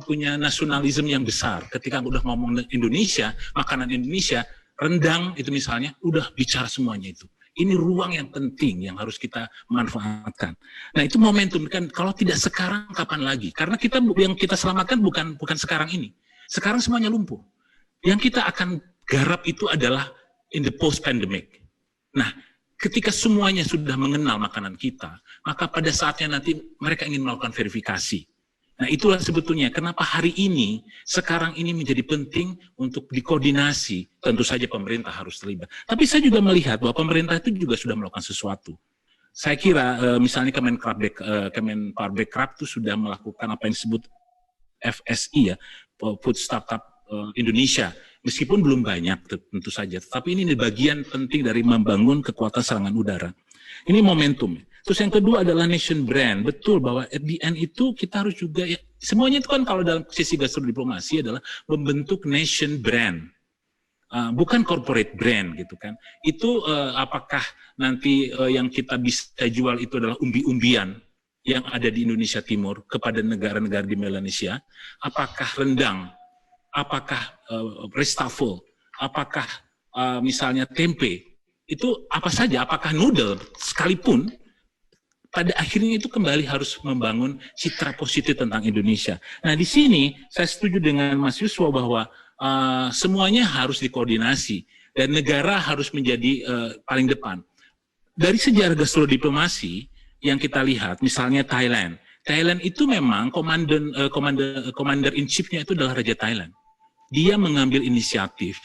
punya nasionalisme yang besar. Ketika udah ngomong Indonesia, makanan Indonesia, rendang itu misalnya, udah bicara semuanya itu. Ini ruang yang penting yang harus kita manfaatkan. Nah itu momentum kan, kalau tidak sekarang kapan lagi? Karena yang kita selamatkan bukan sekarang ini. Sekarang semuanya lumpuh. Yang kita akan garap itu adalah in the post-pandemic. Nah, ketika semuanya sudah mengenal makanan kita, maka pada saatnya nanti mereka ingin melakukan verifikasi. Nah, itulah sebetulnya kenapa hari ini, sekarang ini menjadi penting untuk dikoordinasi. Tentu saja pemerintah harus terlibat. Tapi saya juga melihat bahwa pemerintah itu juga sudah melakukan sesuatu. Saya kira misalnya Kemenparekraf itu sudah melakukan apa yang disebut FSI ya, Food Startup Indonesia. Meskipun belum banyak tentu saja, tapi ini bagian penting dari membangun kekuatan serangan udara. Ini momentum. Terus yang kedua adalah nation brand. Betul bahwa at the end itu kita harus juga, semuanya itu kan kalau dalam sisi gastrodiplomasi adalah membentuk nation brand. Bukan corporate brand gitu kan. Itu apakah nanti yang kita bisa jual itu adalah umbi-umbian yang ada di Indonesia Timur kepada negara-negara di Melanesia, apakah rendang, apakah restafel, apakah misalnya tempe, itu apa saja, apakah noodle, sekalipun pada akhirnya itu kembali harus membangun citra positif tentang Indonesia. Nah di sini saya setuju dengan Mas Yuswa bahwa semuanya harus dikoordinasi dan negara harus menjadi paling depan. Dari sejarah gastrodiplomasi yang kita lihat, misalnya Thailand itu memang commander in chief-nya itu adalah Raja Thailand. Dia mengambil inisiatif.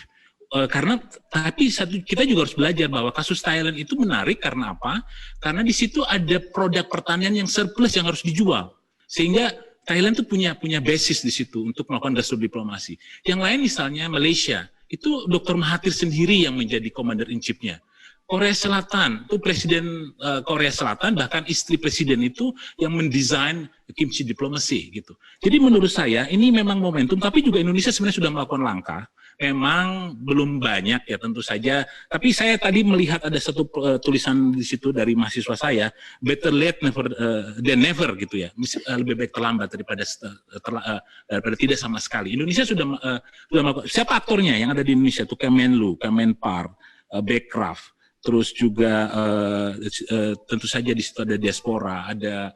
Tapi kita juga harus belajar bahwa kasus Thailand itu menarik karena apa? Karena di situ ada produk pertanian yang surplus yang harus dijual. Sehingga Thailand itu punya basis di situ untuk melakukan gastrodiplomasi. Yang lain misalnya Malaysia, itu Dr. Mahathir sendiri yang menjadi commander in chief-nya. Korea Selatan, itu Presiden Korea Selatan, bahkan istri Presiden itu yang mendesain kimchi diplomasi gitu. Jadi menurut saya ini memang momentum, tapi juga Indonesia sebenarnya sudah melakukan langkah. Memang belum banyak ya tentu saja, tapi saya tadi melihat ada satu tulisan di situ dari mahasiswa saya, better late than never gitu ya, lebih baik terlambat daripada tidak sama sekali. Indonesia sudah melakukan, siapa aktornya yang ada di Indonesia itu Kemenlu, Kemenpar, Bekraf, terus juga tentu saja di situ ada diaspora, ada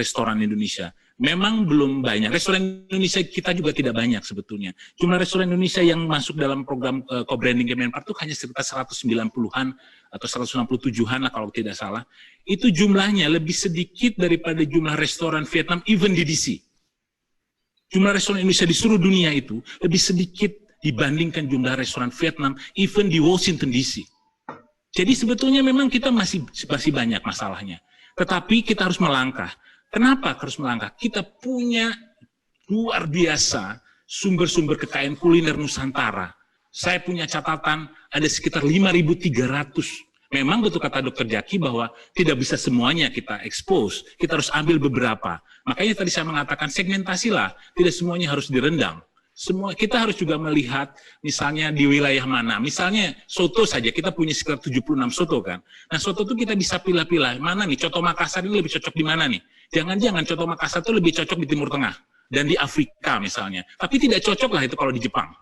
restoran Indonesia. Memang belum banyak. Restoran Indonesia kita juga tidak banyak sebetulnya. Jumlah restoran Indonesia yang masuk dalam program co-branding Kemenpar itu hanya sekitar 190-an atau 197-an lah kalau tidak salah. Itu jumlahnya lebih sedikit daripada jumlah restoran Vietnam even di DC. Jumlah restoran Indonesia di seluruh dunia itu lebih sedikit dibandingkan jumlah restoran Vietnam even di Washington DC. Jadi sebetulnya memang kita masih banyak masalahnya. Tetapi kita harus melangkah. Kenapa harus melangkah? Kita punya luar biasa sumber-sumber kekayaan kuliner Nusantara. Saya punya catatan ada sekitar 5.300. Memang betul kata Dr. Jaki bahwa tidak bisa semuanya kita expose. Kita harus ambil beberapa. Makanya tadi saya mengatakan segmentasilah. Tidak semuanya harus direndam. Kita harus juga melihat misalnya di wilayah mana. Misalnya soto saja, kita punya sekitar 76 soto kan. Nah soto itu kita bisa pilih-pilih. Mana nih, coto Makassar ini lebih cocok di mana nih? Jangan-jangan coto Makassar itu lebih cocok di Timur Tengah. Dan di Afrika misalnya. Tapi tidak cocok lah itu kalau di Jepang.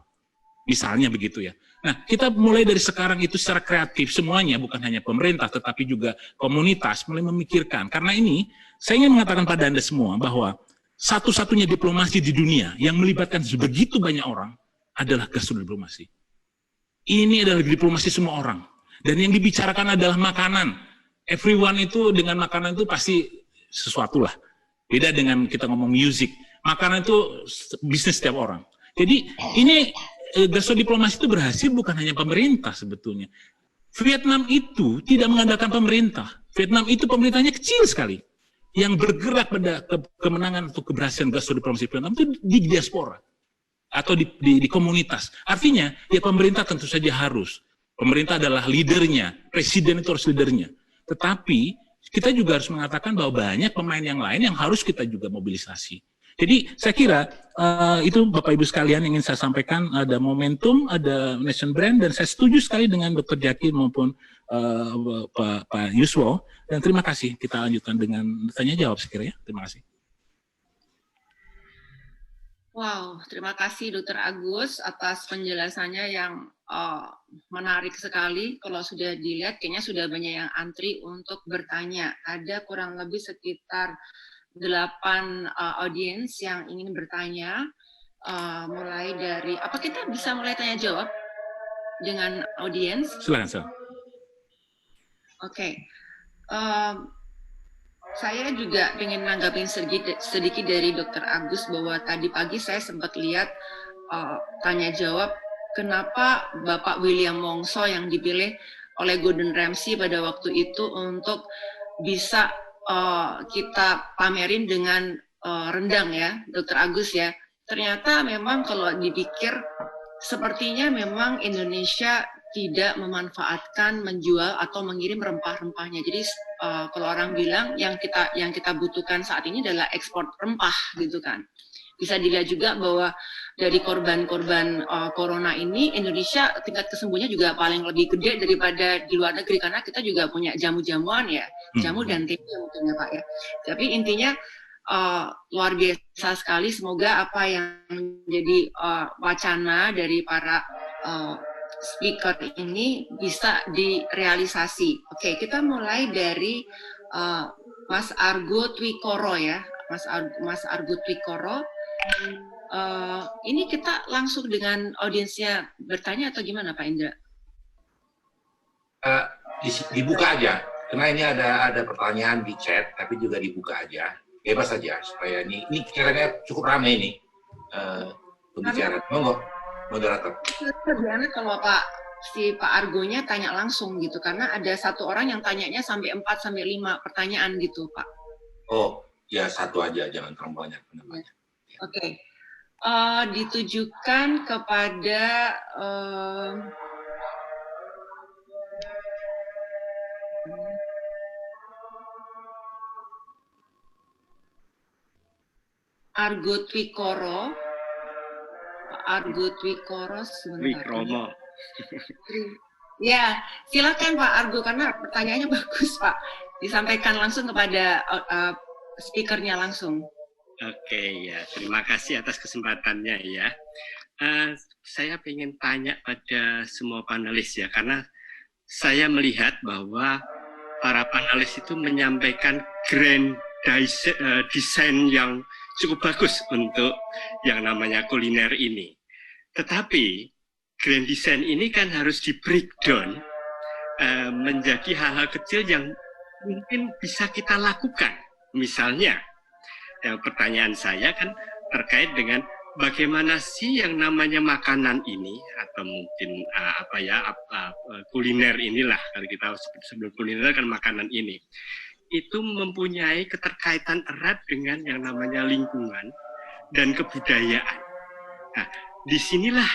Misalnya begitu ya. Nah kita mulai dari sekarang itu secara kreatif semuanya. Bukan hanya pemerintah tetapi juga komunitas mulai memikirkan. Karena ini saya ingin mengatakan pada Anda semua bahwa satu-satunya diplomasi di dunia yang melibatkan begitu banyak orang adalah gastrodiplomasi. Ini adalah diplomasi semua orang. Dan yang dibicarakan adalah makanan. Everyone itu dengan makanan itu pasti sesuatu lah. Beda dengan kita ngomong music. Makanan itu bisnis setiap orang. Jadi ini gasodiplomasi itu berhasil bukan hanya pemerintah sebetulnya. Vietnam itu tidak mengandalkan pemerintah. Vietnam itu pemerintahnya kecil sekali. Yang bergerak pada kemenangan atau keberhasilan gasodiplomasi Vietnam itu di diaspora atau di komunitas. Artinya, ya pemerintah tentu saja harus. Pemerintah adalah leadernya, presiden itu harus leadernya. Tetapi kita juga harus mengatakan bahwa banyak pemain yang lain yang harus kita juga mobilisasi. Jadi saya kira itu Bapak Ibu sekalian ingin saya sampaikan, ada momentum, ada nation brand, dan saya setuju sekali dengan Dr. Jaki maupun Pak Yuswo, dan terima kasih. Kita lanjutkan dengan tanya jawab sekiranya. Terima kasih. Wow, terima kasih Dr. Agus atas penjelasannya yang menarik sekali. Kalau sudah dilihat, kayaknya sudah banyak yang antri untuk bertanya. Ada kurang lebih sekitar 8 audiens yang ingin bertanya, mulai dari, apa kita bisa mulai tanya jawab dengan audiens? Silakan. Oke. Saya juga ingin nanggapin sedikit dari Dr. Agus bahwa tadi pagi saya sempat lihat tanya jawab kenapa Bapak William Wongso yang dipilih oleh Gordon Ramsay pada waktu itu untuk bisa kita pamerin dengan rendang ya, Dr. Agus ya. Ternyata memang kalau dipikir sepertinya memang Indonesia tidak memanfaatkan, menjual atau mengirim rempah-rempahnya. Jadi kalau orang bilang yang kita butuhkan saat ini adalah ekspor rempah gitu kan. Bisa dilihat juga bahwa dari korban-korban corona ini, Indonesia tingkat kesembuhannya juga paling lebih gede daripada di luar negeri, karena kita juga punya jamu-jamuan ya, jamu dan TB mungkin ya Pak ya. Tapi intinya luar biasa sekali. Semoga apa yang menjadi wacana dari para speaker ini bisa direalisasi. Oke, kita mulai dari Mas Argo Twikoro ya, Mas Argo Twikoro. Ini kita langsung dengan audiensnya bertanya atau gimana Pak Indra? Dibuka aja, karena ini ada pertanyaan di chat, tapi juga dibuka aja, bebas saja supaya ini kiranya cukup ramai ini pembicara. Monggo, moderator. Sebenarnya kalau Pak Argonya tanya langsung gitu, karena ada satu orang yang tanyanya sampai 4 sampai 5 pertanyaan gitu Pak. Oh, ya satu aja, jangan terlalu banyak penanya. Oke. Ditujukan kepada Argo Twikoro. Argo Twikoro sebentar. Wikromo. Ya, silakan Pak Argo, karena pertanyaannya bagus Pak. Disampaikan langsung kepada speakernya langsung. Oke ya, terima kasih atas kesempatannya ya. Saya ingin tanya pada semua panelis ya, karena saya melihat bahwa para panelis itu menyampaikan grand design yang cukup bagus untuk yang namanya kuliner ini. Tetapi grand design ini kan harus di breakdown menjadi hal-hal kecil yang mungkin bisa kita lakukan. Misalnya, pertanyaan saya kan terkait dengan bagaimana sih yang namanya makanan ini, atau mungkin kuliner inilah, kalau kita sebelum kuliner kan makanan ini, itu mempunyai keterkaitan erat dengan yang namanya lingkungan dan kebudayaan. Nah, disinilah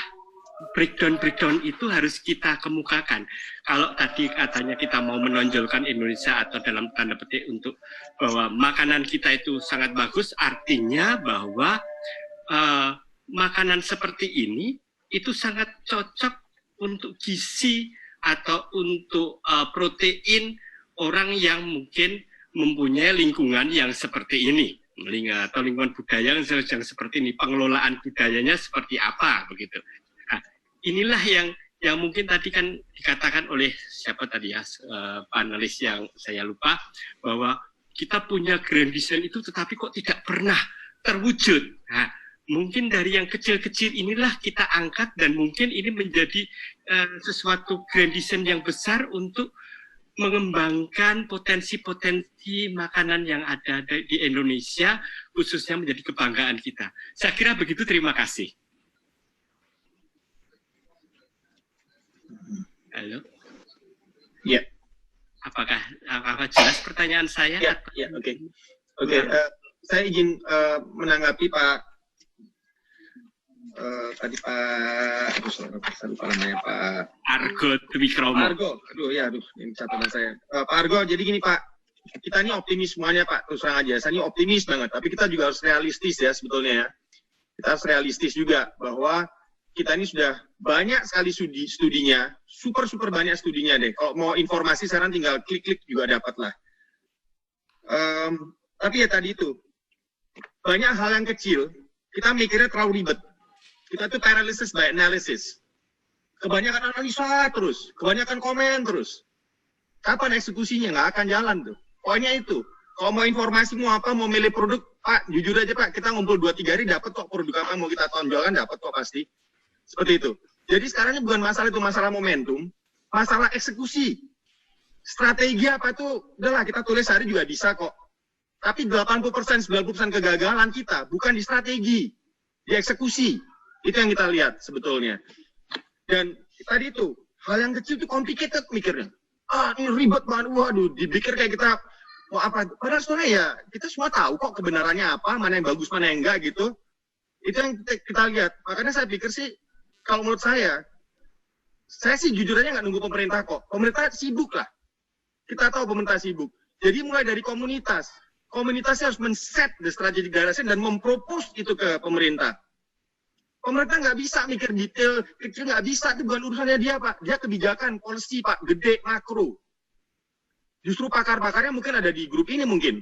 breakdown itu harus kita kemukakan. Kalau tadi katanya kita mau menonjolkan Indonesia atau dalam tanda petik untuk bahwa makanan kita itu sangat bagus, artinya bahwa makanan seperti ini itu sangat cocok untuk gizi atau untuk protein orang yang mungkin mempunyai lingkungan yang seperti ini, atau lingkungan budaya yang seperti ini, pengelolaan budayanya seperti apa begitu. Nah, inilah yang mungkin tadi kan dikatakan oleh siapa tadi ya, panelis yang saya lupa, bahwa kita punya grand design itu tetapi kok tidak pernah terwujud. Nah, mungkin dari yang kecil-kecil inilah kita angkat, dan mungkin ini menjadi sesuatu grand design yang besar untuk mengembangkan potensi-potensi makanan yang ada di Indonesia, khususnya menjadi kebanggaan kita. Saya kira begitu, terima kasih. Halo. Ya. Apakah jelas pertanyaan saya? Ya, oke. Saya izin menanggapi Pak tadi Pak, saya lupa namanya Pak Argo Twikromo. Ini catatan saya. Pak Argo, jadi gini Pak, kita ini optimis semuanya Pak, terus terang aja. Saya ini optimis banget, tapi kita juga harus realistis ya sebetulnya ya. Kita harus realistis juga bahwa kita ini sudah banyak sekali studinya, super banyak studinya deh. Kalau mau informasi sekarang tinggal klik-klik juga dapat lah. Tapi ya tadi itu, banyak hal yang kecil, kita mikirnya terlalu ribet. Kita tuh paralysis by analysis. Kebanyakan analisa terus, kebanyakan komen terus. Kapan eksekusinya? Nggak akan jalan tuh. Pokoknya itu, kalau mau informasi, mau apa, mau milih produk, Pak, jujur aja Pak, kita ngumpul 2-3 hari, dapat kok produk apa mau kita tonjolkan, dapat kok pasti. Seperti itu. Jadi sekarang bukan masalah itu, masalah momentum, masalah eksekusi. Strategi apa itu, udahlah kita tulis hari juga bisa kok. Tapi 80%, 90% kegagalan kita bukan di strategi, di eksekusi. Itu yang kita lihat sebetulnya. Dan tadi itu, hal yang kecil itu complicated mikirnya. Ini ribet banget, waduh, dipikir kayak kita mau apa. Padahal sebenarnya ya, kita semua tahu kok kebenarannya apa, mana yang bagus, mana yang enggak gitu. Itu yang kita lihat. Makanya saya pikir sih, kalau menurut saya sih jujur aja nggak nunggu pemerintah kok. Pemerintah sibuk lah. Kita tahu pemerintah sibuk. Jadi mulai dari komunitas. Komunitasnya harus men-set the strategic direction dan mempropose itu ke pemerintah. Pemerintah nggak bisa mikir detail, kecil nggak bisa. Itu bukan urusannya dia, Pak. Dia kebijakan, policy, Pak. Gede, makro. Justru pakar-pakarnya mungkin ada di grup ini mungkin.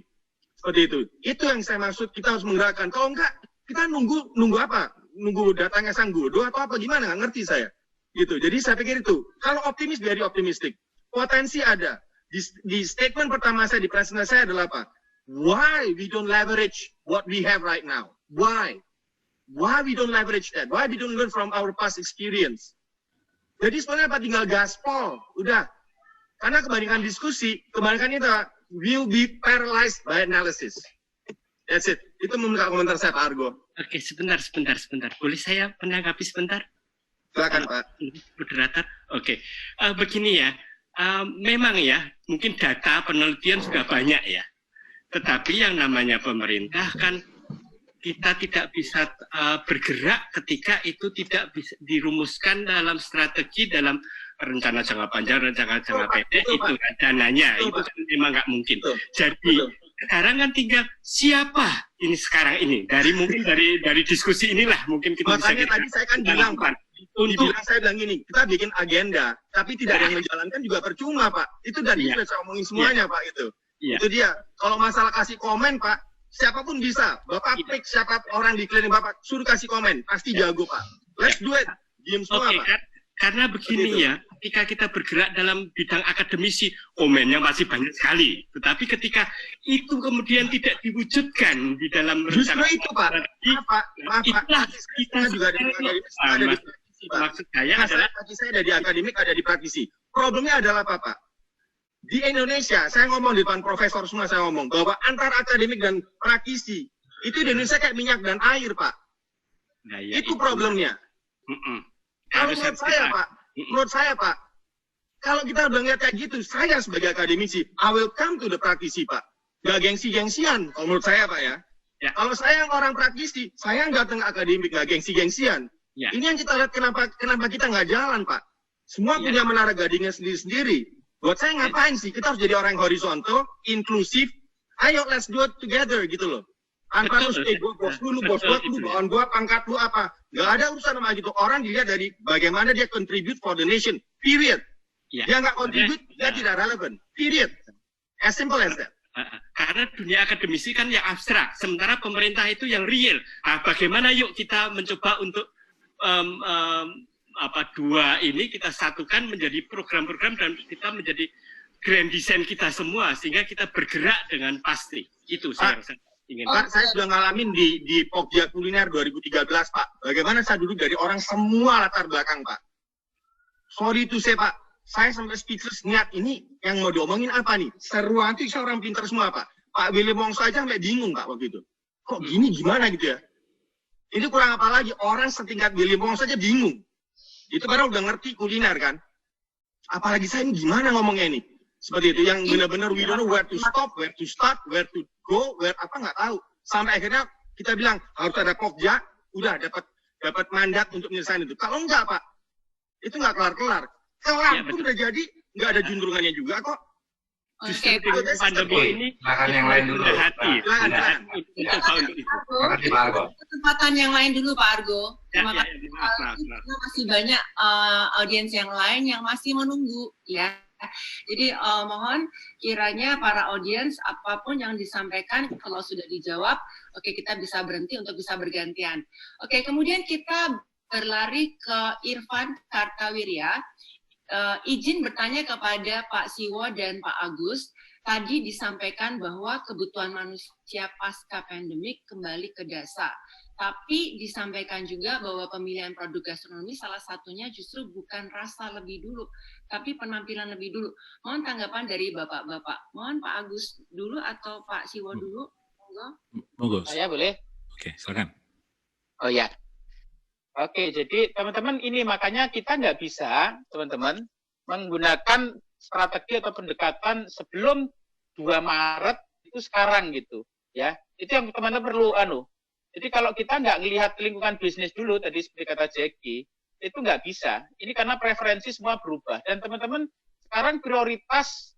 Seperti itu. Itu yang saya maksud, kita harus menggerakkan. Kalau enggak, kita nunggu apa? Nunggu datangnya sang Godo atau apa gimana, nggak ngerti saya gitu. Jadi saya pikir itu kalau optimis dari optimistik, potensi ada di statement pertama saya di presentasi saya adalah apa, why we don't leverage what we have right now, why we don't leverage that, why we don't learn from our past experience. Jadi sebenarnya apa, tinggal gaspol udah, karena kebanyakan diskusi kebanyakan itu will be paralyzed by analysis. That's it. Itu komentar saya Pak Argo. Oke, sebentar. Boleh saya menanggapi sebentar? Silakan Pak. Moderator. Oke. Begini ya, memang ya, mungkin data penelitian sudah banyak ya. Tetapi yang namanya pemerintah kan kita tidak bisa bergerak ketika itu tidak bisa dirumuskan dalam strategi, dalam rencana jangka panjang, rencana jangka pendek, itu kan dananya, itu kan memang nggak mungkin. Jadi sekarang kan tinggal siapa ini sekarang ini, mungkin dari diskusi inilah mungkin kita makanya bisa. Tadi saya kan bilang Pak, saya bilang gini, kita bikin agenda, tapi tidak ada yang menjalankan juga percuma Pak. Itu dari saya omongin semuanya Pak itu. Itu dia. Kalau masalah kasih komen Pak, siapapun bisa. Bapak pick siapa orang di klinik Bapak, suruh kasih komen, pasti jago Pak. Let's do it. Diem semua Pak. Karena begini ya, ketika kita bergerak dalam bidang akademisi, komennya masih banyak sekali. Tetapi ketika itu kemudian tidak diwujudkan di dalam rencana, justru itu Pak. Maaf Pak. Kita juga ada di praktisi Pak. Maksud saya adalah saya ada di akademik, ada di praktisi. Problemnya adalah apa Pak? Di Indonesia, saya ngomong di depan profesor semua, saya ngomong bahwa antara akademik dan praktisi itu di Indonesia kayak minyak dan air Pak. Nah, ya, itu problemnya. Kalau menurut saya Pak, kalau kita udah ngeliat kayak gitu, saya sebagai akademisi, I will come to the praktisi Pak. Gak gengsi-gengsian, kalau menurut saya Pak ya. Kalau saya yang orang praktisi, saya nggak datang akademik, nggak gengsi-gengsian. Ini yang kita lihat kenapa kita nggak jalan Pak. Semua punya menara gadingnya sendiri-sendiri. Buat saya ngapain sih? Kita harus jadi orang yang horizontal, inklusif. Ayo let's do it together gitu loh. Tanpa harus gue bos lu bawahan gue pangkat lu apa. Gak ada urusan sama gitu. Orang dilihat dari bagaimana dia contribute for the nation. Period. Dia nggak contribute, dia tidak relevan. Period. As simple as that. Karena dunia akademisi kan yang abstrak. Sementara pemerintah itu yang real. Bagaimana yuk kita mencoba untuk dua ini kita satukan menjadi program-program dan kita menjadi grand design kita semua. Sehingga kita bergerak dengan pasti. Itu saya rasa. Pak, saya sudah ngalamin di Pokja Kuliner 2013, Pak. Bagaimana saya duduk dari orang semua latar belakang, Pak. Sorry to say, Pak. Saya sampai speechless niat ini yang mau diomongin apa nih? Seruan itu saya orang pintar semua, Pak. Pak Willy Wongso aja sampai bingung, Pak, waktu itu. Kok gini gimana gitu ya? Ini kurang apa lagi? Orang setingkat Willy Wongso aja bingung. Itu padahal udah ngerti kuliner kan? Apalagi saya ini gimana ngomongnya ini? Seperti itu, yang benar-benar we don't know where to stop, where to start, where to go, where apa nggak tahu. Sampai akhirnya kita bilang harus ada Pokja, udah dapat mandat untuk menyelesaikan itu. Kalau enggak Pak, itu nggak kelar-kelar. Kelar itu udah jadi, nggak ada juntrungannya juga kok. Justru dengan pandemi ini silakan yang lain dulu. Hati. Silakan. Kesempatan yang lain dulu Pak Argo. Terima Ya, kasih. maaf. Karena masih banyak audiens yang lain yang masih menunggu ya. Jadi mohon kiranya para audiens apapun yang disampaikan kalau sudah dijawab, oke kita bisa berhenti untuk bisa bergantian. Oke, kemudian kita berlari ke Irfan Kartawirya. Izin bertanya kepada Pak Siwo dan Pak Agus. Tadi disampaikan bahwa kebutuhan manusia pasca pandemik kembali ke dasar. Tapi disampaikan juga bahwa pemilihan produk gastronomi salah satunya justru bukan rasa lebih dulu, tapi penampilan lebih dulu. Mohon tanggapan dari Bapak-Bapak. Mohon Pak Agus dulu atau Pak Siwo dulu. Monggo. Saya boleh? Oke, silakan. Oh ya. Oke, jadi teman-teman ini makanya kita nggak bisa, teman-teman, menggunakan strategi atau pendekatan sebelum 2 Maret itu sekarang gitu. Ya, itu yang teman-teman perlu Jadi kalau kita nggak melihat lingkungan bisnis dulu, tadi seperti kata Jackie, itu nggak bisa. Ini karena preferensi semua berubah. Dan teman-teman, sekarang prioritas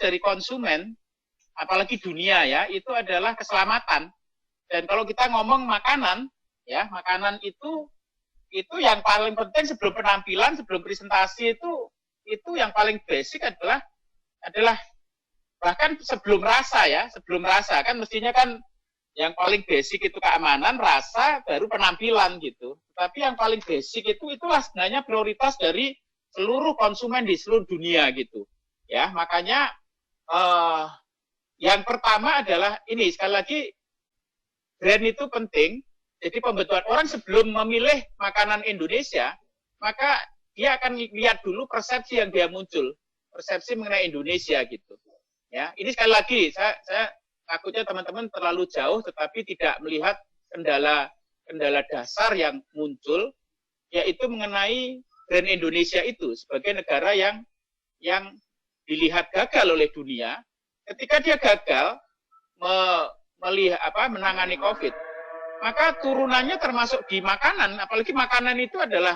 dari konsumen, apalagi dunia ya, itu adalah keselamatan. Dan kalau kita ngomong makanan, ya makanan itu yang paling penting sebelum penampilan, sebelum presentasi itu yang paling basic adalah bahkan sebelum rasa kan mestinya kan yang paling basic itu keamanan, rasa, baru penampilan gitu. Tapi yang paling basic itulah sebenarnya prioritas dari seluruh konsumen di seluruh dunia gitu. Ya, makanya yang pertama adalah ini, sekali lagi brand itu penting. Jadi pembentukan orang sebelum memilih makanan Indonesia, maka dia akan lihat dulu persepsi yang dia muncul, persepsi mengenai Indonesia gitu. Ya, ini sekali lagi saya takutnya teman-teman terlalu jauh tetapi tidak melihat kendala dasar yang muncul, yaitu mengenai brand Indonesia itu sebagai negara yang dilihat gagal oleh dunia. Ketika dia gagal menangani COVID, maka turunannya termasuk di makanan, apalagi makanan itu adalah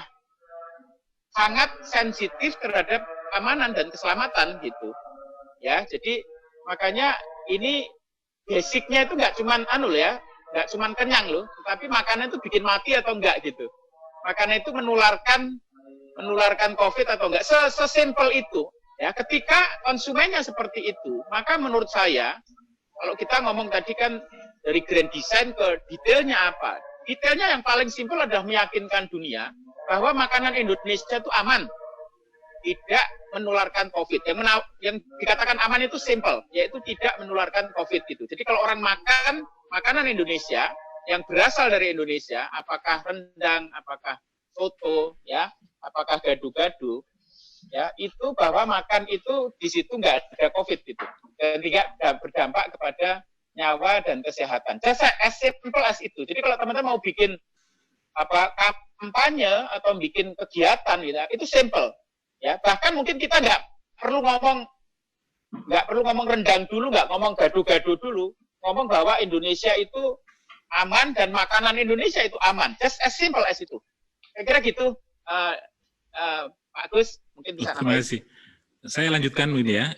sangat sensitif terhadap keamanan dan keselamatan gitu. Ya, jadi makanya ini basicnya itu nggak cuman nggak cuman kenyang loh, tetapi makanan itu bikin mati atau enggak gitu. Makanan itu menularkan COVID atau enggak, sesimpel itu. Ya, ketika konsumennya seperti itu, maka menurut saya kalau kita ngomong tadi kan dari grand design ke detailnya apa? Detailnya yang paling simpel adalah meyakinkan dunia bahwa makanan Indonesia itu aman, tidak menularkan COVID. Yang dikatakan aman itu simple, yaitu tidak menularkan COVID gitu. Jadi kalau orang makan makanan Indonesia yang berasal dari Indonesia, apakah rendang, apakah soto, ya, apakah gado-gado, ya, itu bahwa makan itu di situ nggak ada COVID gitu, dan tidak berdampak kepada nyawa dan kesehatan. Just as simple as itu. Jadi kalau teman-teman mau bikin kampanye atau bikin kegiatan gitu, itu simple. Ya, bahkan mungkin kita nggak perlu ngomong rendang dulu, nggak ngomong gado-gado dulu, ngomong bahwa Indonesia itu aman dan makanan Indonesia itu aman. Just as simple as itu. Kira-kira gitu, Pak Agus, mungkin bisa. Terima kasih. Saya lanjutkan ini ya.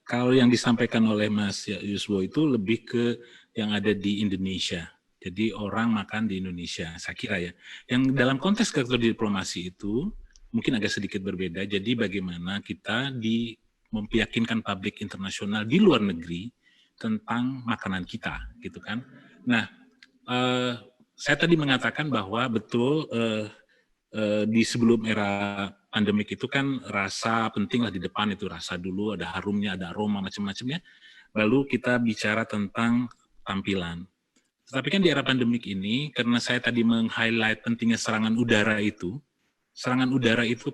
Kalau yang disampaikan oleh Mas Yuswo itu lebih ke yang ada di Indonesia. Jadi orang makan di Indonesia, saya kira ya. Yang dalam konteks sektor diplomasi itu mungkin agak sedikit berbeda. Jadi bagaimana kita meyakinkan publik internasional di luar negeri tentang makanan kita, gitu kan? Nah, saya tadi mengatakan bahwa betul di sebelum era pandemik itu kan rasa penting lah di depan, itu rasa dulu, ada harumnya, ada aroma macam-macamnya. Lalu kita bicara tentang tampilan. Tetapi kan di era pandemik ini, karena saya tadi meng-highlight pentingnya serangan udara itu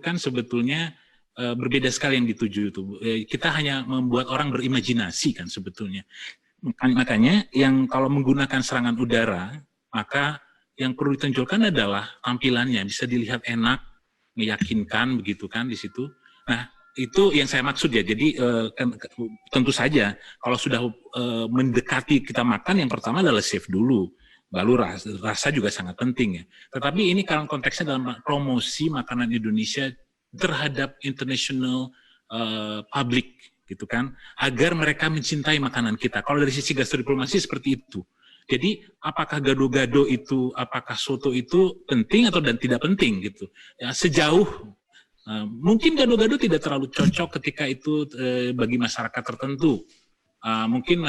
kan sebetulnya berbeda sekali yang dituju itu. Kita hanya membuat orang berimajinasi kan sebetulnya. Makanya yang kalau menggunakan serangan udara, maka yang perlu ditonjolkan adalah tampilannya, bisa dilihat enak, meyakinkan begitu kan di situ. Nah, itu yang saya maksud ya. Jadi tentu saja kalau sudah mendekati kita makan, yang pertama adalah safe dulu. Lalu rasa juga sangat penting ya. Tetapi ini kalau konteksnya dalam promosi makanan Indonesia terhadap international public gitu kan, agar mereka mencintai makanan kita. Kalau dari sisi gastrodiplomasi seperti itu. Jadi apakah gado-gado itu, apakah soto itu penting atau dan tidak penting gitu. Ya, sejauh mungkin gado-gado tidak terlalu cocok ketika itu bagi masyarakat tertentu. Mungkin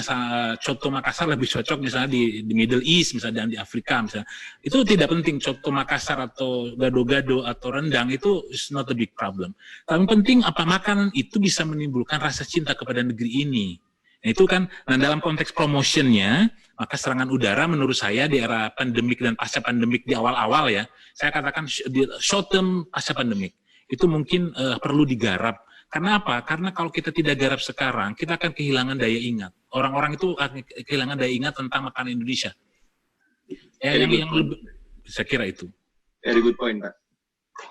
coto Makassar lebih cocok misalnya di Middle East, misalnya dan di Afrika misalnya. Itu tidak penting, coto Makassar atau gado-gado atau rendang itu is not a big problem. Tapi penting apa makanan itu bisa menimbulkan rasa cinta kepada negeri ini. Nah, itu kan, nah dalam konteks promotionnya, maka serangan udara menurut saya di era pandemik dan pasca pandemik di awal-awal ya, saya katakan short term pasca pandemik, itu mungkin perlu digarap. Karena apa? Karena kalau kita tidak garap sekarang, kita akan kehilangan daya ingat. Orang-orang itu akan kehilangan daya ingat tentang makanan Indonesia. Ya, yang lebih, saya kira itu. Very good point, Pak.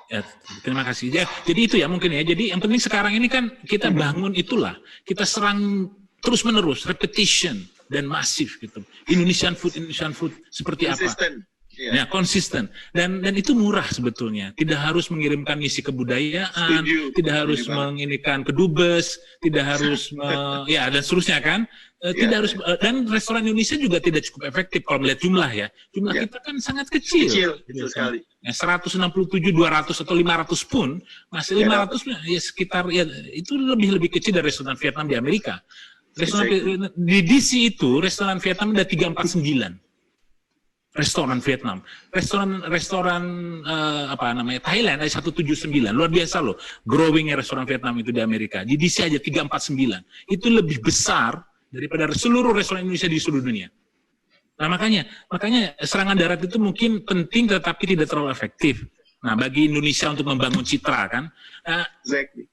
Ya, terima kasih. Ya, jadi itu ya mungkin ya. Jadi yang penting sekarang ini kan kita bangun itulah. Kita serang terus-menerus, repetition dan masif gitu. Indonesian food seperti Consistent. apa? Ya, konsisten. Dan itu murah sebetulnya. Tidak harus mengirimkan misi kebudayaan, tidak harus menginikan kedubes, tidak harus ya dan seterusnya kan. Tidak harus dan restoran Indonesia juga tidak cukup efektif kalau melihat jumlah ya. Jumlah kita kan sangat kecil. Kecil sekali. Ya, 167, 200 atau 500 pun masih 500 ya sekitar ya itu lebih kecil dari restoran Vietnam di Amerika. Restoran di DC itu restoran Vietnam ada 349. Restoran Vietnam, restoran apa namanya Thailand ada 179, luar biasa loh, growingnya restoran Vietnam itu di Amerika. Di DC aja 349, itu lebih besar daripada seluruh restoran Indonesia di seluruh dunia. Nah makanya serangan darat itu mungkin penting tetapi tidak terlalu efektif. Nah bagi Indonesia untuk membangun citra kan,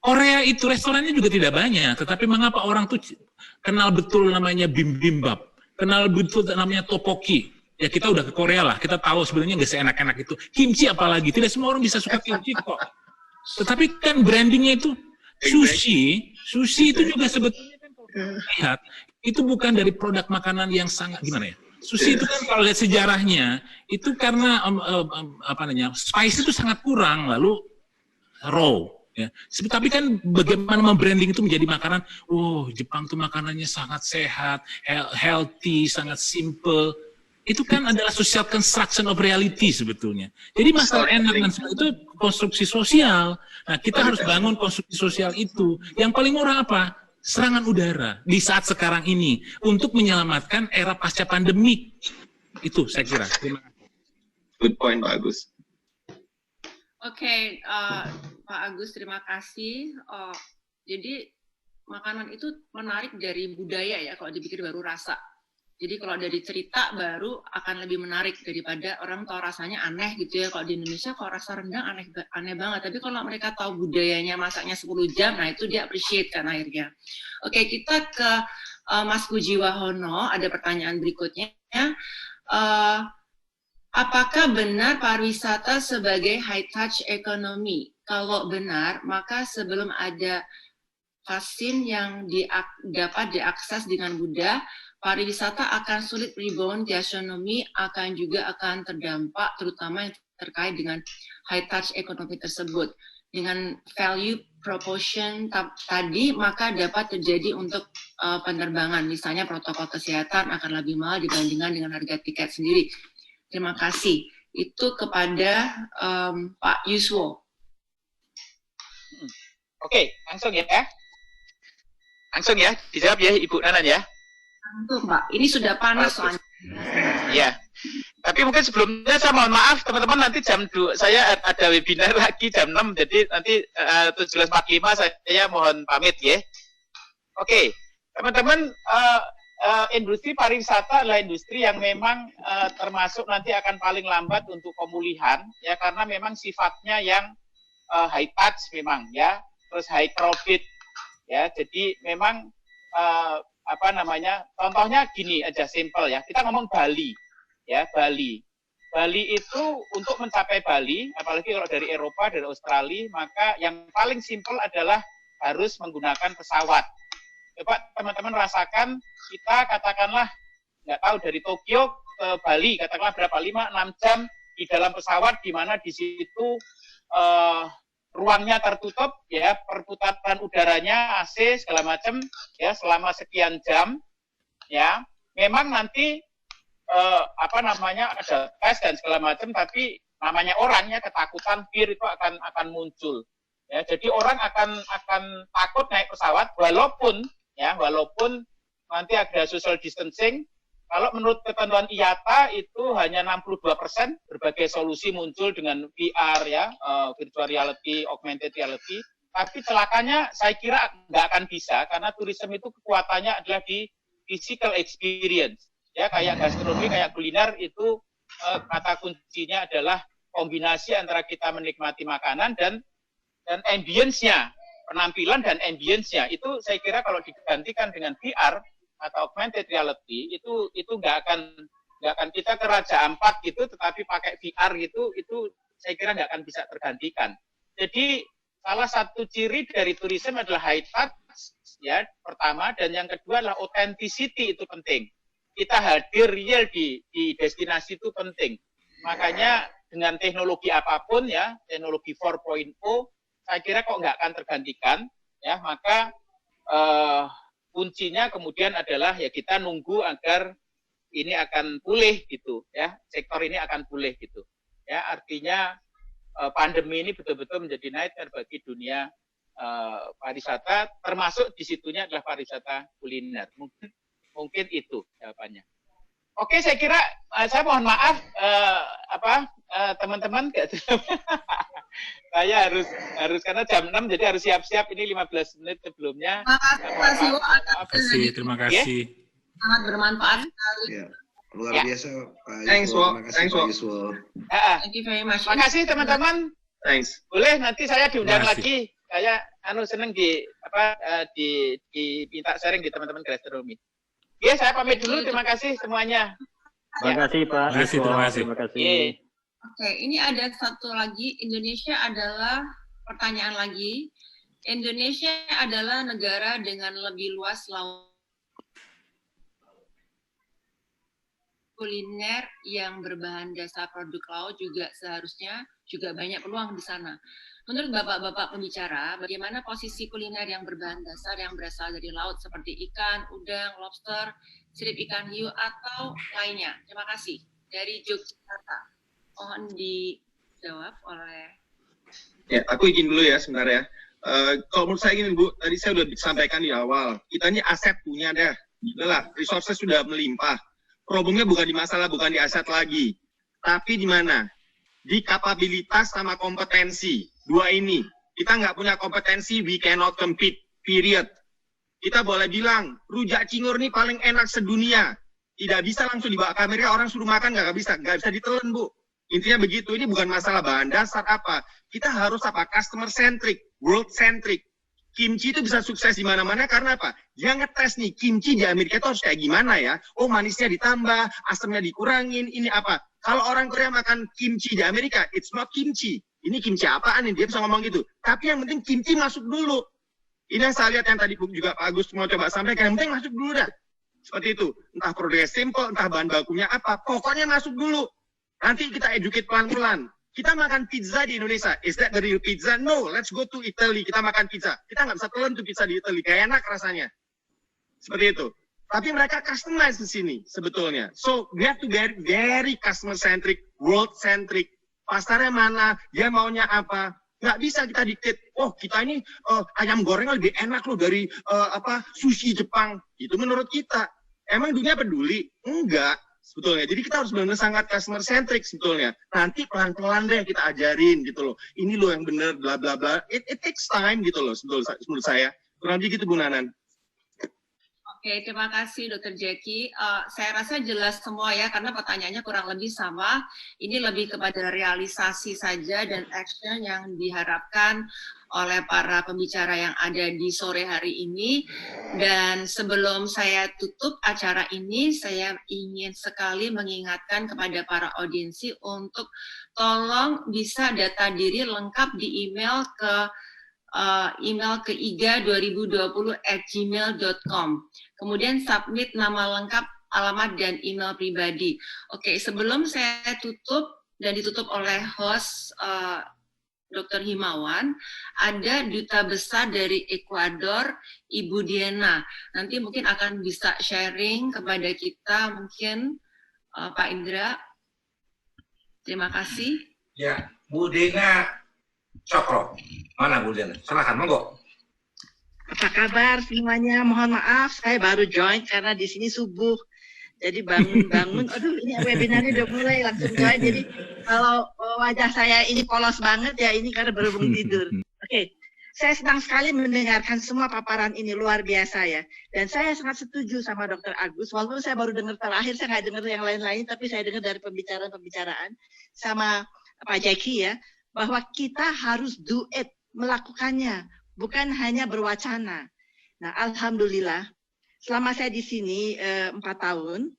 Korea itu restorannya juga tidak banyak, tetapi mengapa orang tuh kenal betul namanya bibimbap, kenal betul namanya tteokbokki. Ya kita udah ke Korea lah, kita tahu sebenarnya nggak seenak-enak itu. Kimchi apalagi, tidak semua orang bisa suka kimchi kok. Tetapi kan brandingnya itu sushi itu juga sebetulnya kan kalau lihat, itu bukan dari produk makanan yang sangat gimana ya. Sushi itu kan kalau lihat sejarahnya, itu karena apa namanya, spice itu sangat kurang, lalu raw. Ya. Tapi kan bagaimana membranding itu menjadi makanan, Jepang tuh makanannya sangat sehat, healthy, sangat simple. Itu kan adalah social construction of reality sebetulnya. Jadi masalah enak dan itu konstruksi sosial. Nah kita harus bangun konstruksi sosial itu. Yang paling murah apa? Serangan udara di saat sekarang ini untuk menyelamatkan era pasca pandemik. Itu saya kira. Terima kasih. Good point, Pak Agus. Oke, Pak Agus terima kasih. Jadi makanan itu menarik dari budaya ya, kalau dipikir baru rasa. Jadi kalau dari cerita baru akan lebih menarik daripada orang tahu rasanya aneh gitu ya. Kalau di Indonesia kalau rasa rendang aneh banget. Tapi kalau mereka tahu budayanya masaknya 10 jam, nah itu dia appreciate kan akhirnya. Oke, kita ke Mas Puji Wahono. Ada pertanyaan berikutnya. Apakah benar pariwisata sebagai high touch economy? Kalau benar, maka sebelum ada vaksin yang dapat diakses dengan mudah, pariwisata akan sulit rebound, gastronomi akan terdampak, terutama yang terkait dengan high touch ekonomi tersebut. Dengan value proportion tadi, maka dapat terjadi untuk penerbangan. Misalnya protokol kesehatan akan lebih mahal dibandingkan dengan harga tiket sendiri. Terima kasih. Itu kepada Pak Yuswo. Oke, langsung ya. Langsung ya, dijawab ya Ibu Nanan ya. Tentu, Pak. Ini sudah panas soalnya. Ya. Tapi mungkin sebelumnya saya mohon maaf teman-teman, nanti jam 2 saya ada webinar lagi jam 6, jadi nanti 17.45 saya mohon pamit ya. Oke, teman-teman, industri pariwisata adalah industri yang memang termasuk nanti akan paling lambat untuk pemulihan ya, karena memang sifatnya yang high touch memang ya, terus high profit ya. Jadi memang contohnya gini aja simple ya, kita ngomong Bali ya, Bali Bali itu untuk mencapai Bali, apalagi kalau dari Eropa, dari Australia, maka yang paling simpel adalah harus menggunakan pesawat. Coba teman-teman rasakan, kita katakanlah, nggak tahu dari Tokyo ke Bali, katakanlah berapa, 5-6 jam di dalam pesawat, di mana di situ ruangnya tertutup, ya, perputaran udaranya, AC, segala macam, ya, selama sekian jam, ya, memang nanti ada tes dan segala macam, tapi namanya orangnya ketakutan, fear itu akan muncul, ya. Jadi orang akan takut naik pesawat, walaupun nanti ada social distancing. Kalau menurut ketentuan IATA itu hanya 62% berbagai solusi muncul dengan VR, ya, virtual reality, augmented reality. Tapi celakanya saya kira nggak akan bisa, karena tourism itu kekuatannya adalah di physical experience. Ya, kayak gastronomi, kayak kuliner itu kata kuncinya adalah kombinasi antara kita menikmati makanan dan ambience-nya, penampilan dan ambience-nya. Itu saya kira kalau digantikan dengan VR atau augmented reality itu nggak akan kita ke Raja Ampat gitu, tetapi pakai VR gitu, itu saya kira nggak akan bisa tergantikan. Jadi salah satu ciri dari tourism adalah high touch, ya, pertama, dan yang kedua adalah authenticity, itu penting. Kita hadir real di destinasi itu penting. Makanya dengan teknologi apapun, ya, teknologi 4.0, saya kira kok nggak akan tergantikan, ya. Maka kuncinya kemudian adalah ya kita nunggu agar ini akan pulih gitu, ya, sektor ini akan pulih gitu, ya. Artinya pandemi ini betul-betul menjadi nightmare bagi dunia pariwisata, termasuk di situnya adalah pariwisata kuliner. Mungkin itu jawabannya. Oke, saya kira saya mohon maaf teman-teman, saya harus karena jam 6 jadi harus siap-siap, ini 15 menit sebelumnya. Terima kasih. Sangat bermanfaat sekali. Ya, luar biasa Pak Thanks, Yuswo. Wo. Terima kasih Thanks, Pak Wo. Yuswo. Thank you very much. Terima kasih teman-teman. Thanks. Boleh nanti saya diundang Terima kasih. lagi. Saya seneng diminta sharing di teman-teman gastronomi. Ya, saya pamit dulu. Terima kasih semuanya. Terima kasih Pak. Terima kasih, terima kasih. Terima kasih. Oke. Oke, ini ada satu lagi. Indonesia adalah, pertanyaan lagi, Indonesia adalah negara dengan lebih luas laut kuliner yang berbahan dasar produk laut juga seharusnya juga banyak peluang di sana. Menurut Bapak-Bapak pembicara, bagaimana posisi kuliner yang berbahan dasar yang berasal dari laut seperti ikan, udang, lobster, sirip ikan hiu, atau lainnya? Terima kasih. Dari Yogyakarta. Mohon dijawab oleh... Ya, aku izin dulu ya sebentar ya. Kalau menurut saya gini Bu, tadi saya sudah disampaikan di awal, kita ini aset punya dah. Udahlah, resources sudah melimpah. Problemnya bukan di masalah, bukan di aset lagi. Tapi di mana? Di kapabilitas sama kompetensi. Dua ini. Kita nggak punya kompetensi, we cannot compete. Period. Kita boleh bilang, rujak cingur ini paling enak sedunia. Tidak bisa langsung dibawa ke Amerika, orang suruh makan nggak bisa ditelan Bu. Intinya begitu, ini bukan masalah bahan dasar apa. Kita harus apa? Customer centric, world centric. Kimchi itu bisa sukses di mana-mana karena apa? Dia ngetes nih, kimchi di Amerika itu harus kayak gimana ya? Oh, manisnya ditambah, asamnya dikurangin, ini apa? Kalau orang Korea makan kimchi di Amerika, it's not kimchi. Ini kimchi apaan nih? Dia bisa ngomong gitu. Tapi yang penting kimchi masuk dulu. Ini yang saya lihat yang tadi juga Pak Agus mau coba sampaikan. Yang penting masuk dulu dah. Seperti itu. Entah produknya simple, entah bahan bakunya apa. Pokoknya masuk dulu. Nanti kita educate pelan-pelan. Kita makan pizza di Indonesia. Is that the real pizza? No, let's go to Italy. Kita makan pizza. Kita nggak bisa telan tuh pizza di Italy. Kayak enak rasanya. Seperti itu. Tapi mereka customize di sini sebetulnya. So, we have to be very, very customer-centric, world-centric. Pasarnya mana, dia maunya apa. Nggak bisa kita diktit, oh kita ini ayam goreng lebih enak loh dari sushi Jepang. Itu menurut kita. Emang dunia peduli? Enggak. Sebetulnya. Jadi kita harus benar-benar sangat customer centric sebetulnya. Nanti pelan-pelan deh kita ajarin gitu loh. Ini loh yang benar bla bla bla. It takes time gitu loh sebetulnya menurut saya. Kurang lebih gitu Bu Nanan. Oke, terima kasih Dr. Jackie. Saya rasa jelas semua ya, karena pertanyaannya kurang lebih sama. Ini lebih kepada realisasi saja dan action yang diharapkan oleh para pembicara yang ada di sore hari ini. Dan sebelum saya tutup acara ini, saya ingin sekali mengingatkan kepada para audiensi untuk tolong bisa data diri lengkap di email ke iga2020@gmail.com. Kemudian submit nama lengkap, alamat, dan email pribadi. Oke, sebelum saya tutup dan ditutup oleh host Dr. Himawan, ada Duta Besar dari Ekuador, Ibu Diana. Nanti mungkin akan bisa sharing kepada kita, mungkin Pak Indra. Terima kasih. Ya, Bu Dena Cokro. Mana Bu Dena? Silakan, monggo. Apa kabar semuanya? Mohon maaf, saya baru join karena di sini subuh. Jadi bangun-bangun, aduh ini webinarnya udah mulai, langsung join. Jadi kalau wajah saya ini polos banget ya, ini karena berhubung tidur. Oke, saya senang sekali mendengarkan semua paparan ini, luar biasa ya. Dan saya sangat setuju sama Dr. Agus, walaupun saya baru dengar terakhir, saya nggak dengar yang lain-lain, tapi saya dengar dari pembicaraan sama Pak Jackie ya, bahwa kita harus do it, melakukannya, bukan hanya berwacana. Nah, alhamdulillah, selama saya di sini 4 tahun,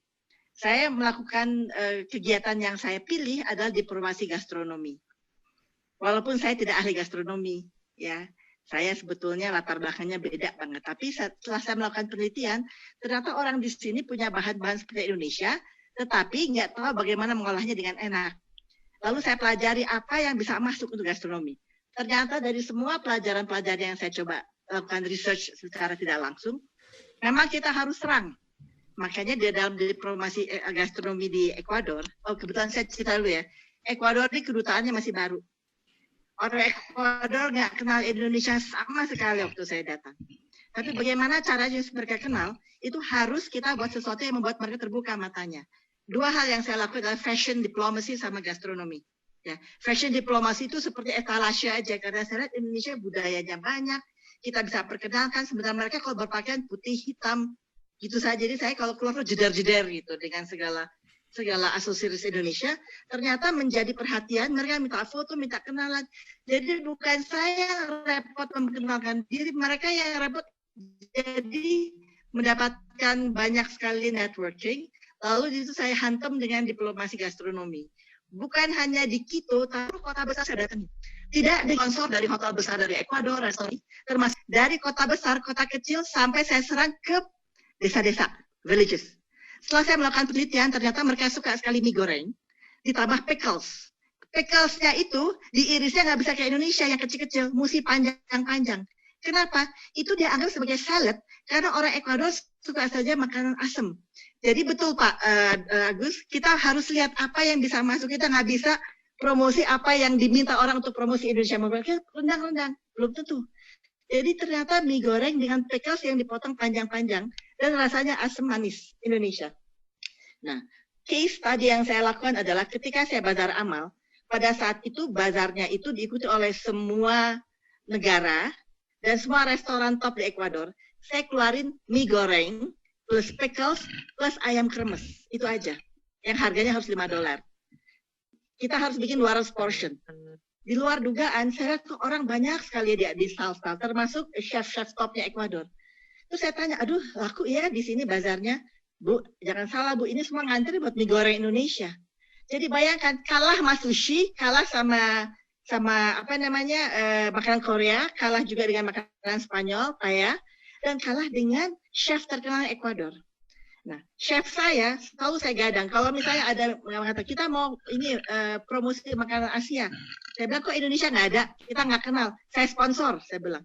saya melakukan kegiatan yang saya pilih adalah diplomasi gastronomi. Walaupun saya tidak ahli gastronomi, ya, saya sebetulnya latar belakangnya beda banget. Tapi setelah saya melakukan penelitian, ternyata orang di sini punya bahan-bahan seperti Indonesia, tetapi nggak tahu bagaimana mengolahnya dengan enak. Lalu saya pelajari apa yang bisa masuk untuk gastronomi. Ternyata dari semua pelajaran-pelajaran yang saya coba lakukan research secara tidak langsung, memang kita harus serang. Makanya di dalam diplomasi gastronomi di Ekuador, kebetulan saya cerita dulu ya, Ekuador ini kedutaannya masih baru. Orang Ekuador nggak kenal Indonesia sama sekali waktu saya datang. Tapi bagaimana caranya mereka kenal, itu harus kita buat sesuatu yang membuat mereka terbuka matanya. 2 hal yang saya lakukan adalah fashion diplomasi sama gastronomi. Ya, fashion diplomasi itu seperti etalase aja, karena saya lihat Indonesia budayanya banyak, kita bisa perkenalkan, sebenarnya mereka kalau berpakaian putih, hitam, gitu saja. Jadi saya kalau keluar jeder-jeder gitu dengan segala aksesoris Indonesia, ternyata menjadi perhatian, mereka minta foto, minta kenalan. Jadi bukan saya repot memperkenalkan diri, mereka yang repot jadi mendapatkan banyak sekali networking. Lalu di situ saya hantam dengan diplomasi gastronomi. Bukan hanya di Quito, tapi kota besar saya datangi. Tidak disponsor dari hotel besar dari Ekuador, termasuk dari kota besar, kota kecil, sampai saya serang ke desa-desa, villages. Setelah saya melakukan penelitian, ternyata mereka suka sekali mie goreng, ditambah pickles. Picklesnya itu diirisnya nggak bisa kayak Indonesia yang kecil-kecil, mesti panjang-panjang. Kenapa? Itu dianggap sebagai salad, karena orang Ekuador suka saja makanan asam. Jadi betul Pak Agus, kita harus lihat apa yang bisa masuk. Kita nggak bisa promosi apa yang diminta orang untuk promosi Indonesia. Mereka rendang-rendang, belum tentu. Jadi ternyata mie goreng dengan pickles yang dipotong panjang-panjang dan rasanya asam manis Indonesia. Nah, case tadi yang saya lakukan adalah ketika saya bazar amal, pada saat itu bazarnya itu diikuti oleh semua negara dan semua restoran top di Ekuador. Saya keluarin mie goreng plus pickles plus ayam kremes, itu aja. Yang harganya harus $5. Kita harus bikin 200 portion. Di luar dugaan, saya lihat orang banyak sekali di stall-stall, termasuk chef-chef topnya Ekuador. Terus saya tanya, aduh laku ya di sini bazarnya. Bu, jangan salah Bu, ini semua ngantri buat mie goreng Indonesia. Jadi bayangkan, kalah sama sushi, kalah sama apa namanya makanan Korea, kalah juga dengan makanan Spanyol, paella, dan kalah dengan chef terkenal Ekuador. Nah, chef saya selalu saya gadang. Kalau misalnya ada mengatakan kita mau ini promosi makanan Asia, saya bilang kok Indonesia nggak ada, kita nggak kenal. Saya sponsor, saya bilang.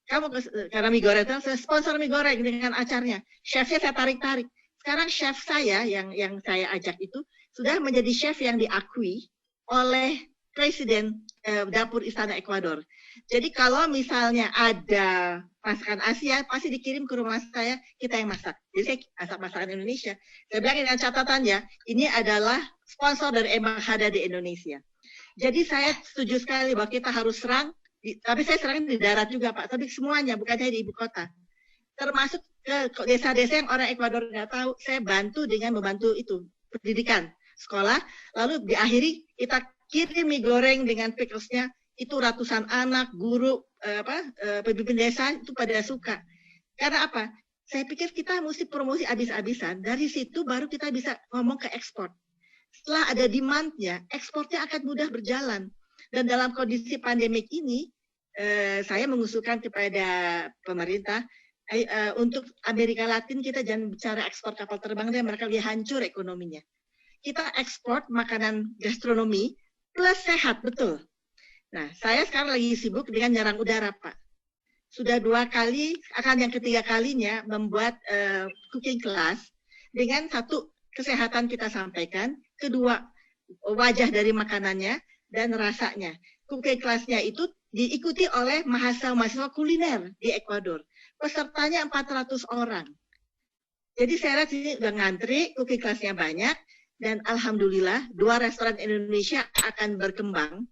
Kamu karena mie goreng, saya sponsor mie goreng dengan acaranya. Chefnya saya tarik-tarik. Sekarang chef saya yang saya ajak itu sudah menjadi chef yang diakui oleh Presiden Dapur Istana Ekuador. Jadi kalau misalnya ada masakan Asia, pasti dikirim ke rumah saya, kita yang masak. Jadi saya masak masakan Indonesia. Saya bilang dengan catatannya, ini adalah sponsor dari Embahada di Indonesia. Jadi saya setuju sekali bahwa kita harus serang, tapi saya serang di darat juga Pak, tapi semuanya, bukan hanya di ibu kota. termasuk ke desa-desa yang orang Ekuador nggak tahu. Saya bantu dengan membantu itu pendidikan sekolah, lalu diakhiri kita kirim mie goreng dengan pickles-nya, itu ratusan anak, guru, pemimpin desa itu pada suka. Karena apa? Saya pikir kita mesti promosi habis-habisan, dari situ baru kita bisa ngomong ke ekspor. Setelah ada demand-nya, ekspornya akan mudah berjalan. Dan dalam kondisi pandemik ini, saya mengusulkan kepada pemerintah, untuk Amerika Latin kita jangan bicara ekspor kapal terbang, dan mereka lebih hancur ekonominya. Kita ekspor makanan gastronomi plus sehat, betul. Nah, saya sekarang lagi sibuk dengan nyerang udara, Pak. Sudah 2 kali, akan yang ketiga kalinya membuat cooking class dengan satu kesehatan kita sampaikan, kedua wajah dari makanannya dan rasanya. Cooking class-nya itu diikuti oleh mahasiswa kuliner di Ekuador. Pesertanya 400 orang. Jadi saya lihat ini udah ngantri, cooking class-nya banyak, dan alhamdulillah 2 restoran Indonesia akan berkembang,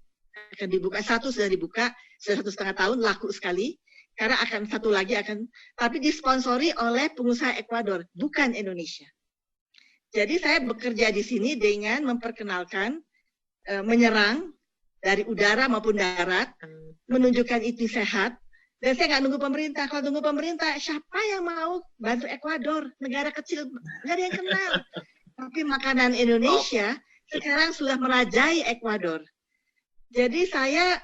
akan dibuka. 1 sudah dibuka, sudah 1,5 tahun, laku sekali. Karena akan 1 lagi akan, tapi disponsori oleh pengusaha Ekuador, bukan Indonesia. Jadi saya bekerja di sini dengan memperkenalkan, menyerang dari udara maupun darat, menunjukkan itu sehat, dan saya nggak nunggu pemerintah. Kalau nunggu pemerintah, siapa yang mau bantu Ekuador? Negara kecil, nggak ada yang kenal. Tapi makanan Indonesia sekarang sudah merajai Ekuador. Jadi saya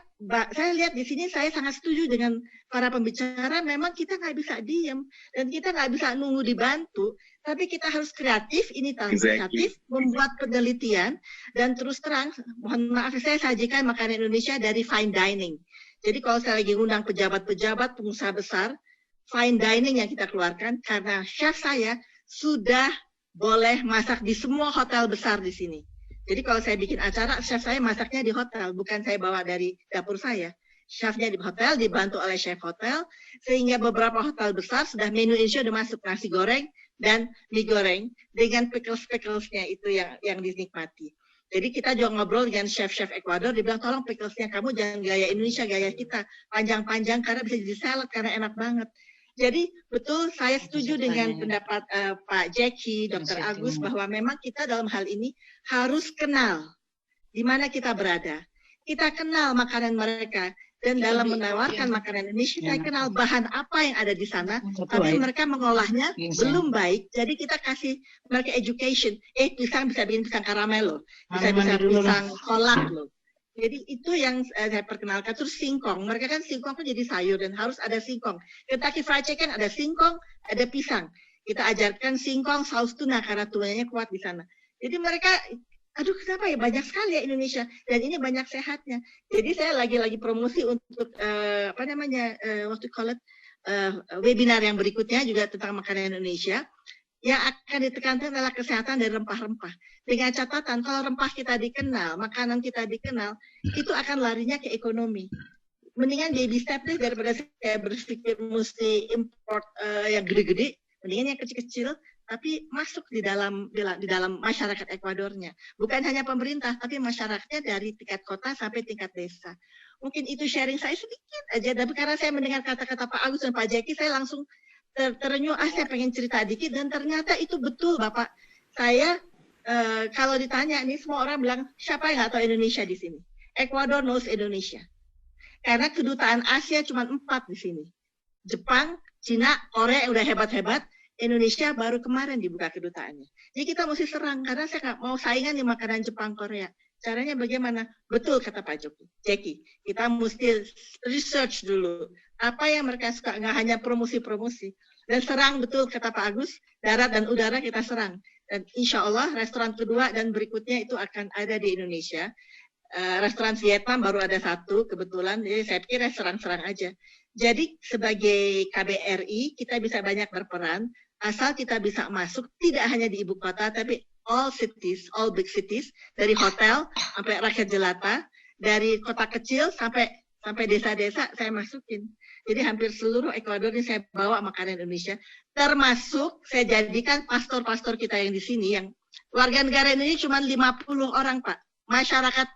lihat di sini, saya sangat setuju dengan para pembicara. Memang kita nggak bisa diem dan kita nggak bisa nunggu dibantu, tapi kita harus kreatif. Ini kreatif, membuat penelitian, dan terus terang, mohon maaf saya sajikan makanan Indonesia dari fine dining. Jadi kalau saya lagi undang pejabat-pejabat, pengusaha besar, fine dining yang kita keluarkan, karena chef saya sudah boleh masak di semua hotel besar di sini. Jadi kalau saya bikin acara, chef saya masaknya di hotel, bukan saya bawa dari dapur saya. Chefnya di hotel, dibantu oleh chef hotel, sehingga beberapa hotel besar sudah menu Indonesia sudah masuk nasi goreng dan mie goreng dengan pickles-pickles-nya itu yang dinikmati. Jadi kita juga ngobrol dengan chef-chef Ekuador, dia bilang tolong pickles-nya kamu jangan gaya Indonesia, gaya kita, panjang-panjang karena bisa jadi salad karena enak banget. Jadi betul saya setuju dengan pendapat Pak Jackie, Dr. Agus, bahwa memang kita dalam hal ini harus kenal di mana kita berada. Kita kenal makanan mereka, dan dalam menawarkan makanan Indonesia, saya kenal bahan apa yang ada di sana, tapi mereka mengolahnya belum baik. Jadi kita kasih mereka education. Pisang bisa bikin pisang karamel loh, bisa pisang kolak loh. Jadi itu yang saya perkenalkan. Terus singkong, mereka kan singkong kan jadi sayur dan harus ada singkong. Kentucky Fried Chicken ada singkong, ada pisang. Kita ajarkan singkong, saus tuna karena tunanya kuat di sana. Jadi mereka, aduh kenapa ya banyak sekali ya Indonesia, dan ini banyak sehatnya. Jadi saya lagi promosi untuk webinar yang berikutnya juga tentang makanan Indonesia. Yang akan ditekankan adalah kesehatan dan rempah-rempah. Dengan catatan, kalau rempah kita dikenal, makanan kita dikenal, itu akan larinya ke ekonomi. Mendingan baby step deh, daripada saya berpikir mesti import yang gede-gede, mendingan yang kecil-kecil, tapi masuk di dalam masyarakat Ekuadornya. Bukan hanya pemerintah, tapi masyarakatnya dari tingkat kota sampai tingkat desa. Mungkin itu sharing saya sedikit aja, tapi karena saya mendengar kata-kata Pak Agus dan Pak Jackie, saya langsung terenyuh, saya pengen cerita dikit, dan ternyata itu betul Bapak. Saya kalau ditanya nih, semua orang bilang siapa yang nggak tahu Indonesia di sini? Ecuador knows Indonesia. Karena kedutaan Asia cuma 4 di sini. Jepang, Cina, Korea yang udah hebat-hebat, Indonesia baru kemarin dibuka kedutaannya. Jadi kita mesti serang, karena saya nggak mau saingan di makanan Jepang, Korea. Caranya bagaimana? Betul kata Pak Jackie, kita mesti research dulu. Apa yang mereka suka, nggak hanya promosi-promosi. Dan serang, betul kata Pak Agus, darat dan udara kita serang. Dan insya Allah restoran kedua dan berikutnya itu akan ada di Indonesia. Restoran Vietnam baru ada 1 kebetulan, jadi saya pikir serang-serang aja. Jadi sebagai KBRI kita bisa banyak berperan, asal kita bisa masuk tidak hanya di ibu kota, tapi all cities, all big cities, dari hotel sampai rakyat jelata, dari kota kecil sampai desa-desa saya masukin. Jadi hampir seluruh Ekuador ini saya bawa makanan Indonesia, termasuk saya jadikan pastor-pastor kita yang di sini, yang warga negara Indonesia cuma 50 orang Pak, masyarakat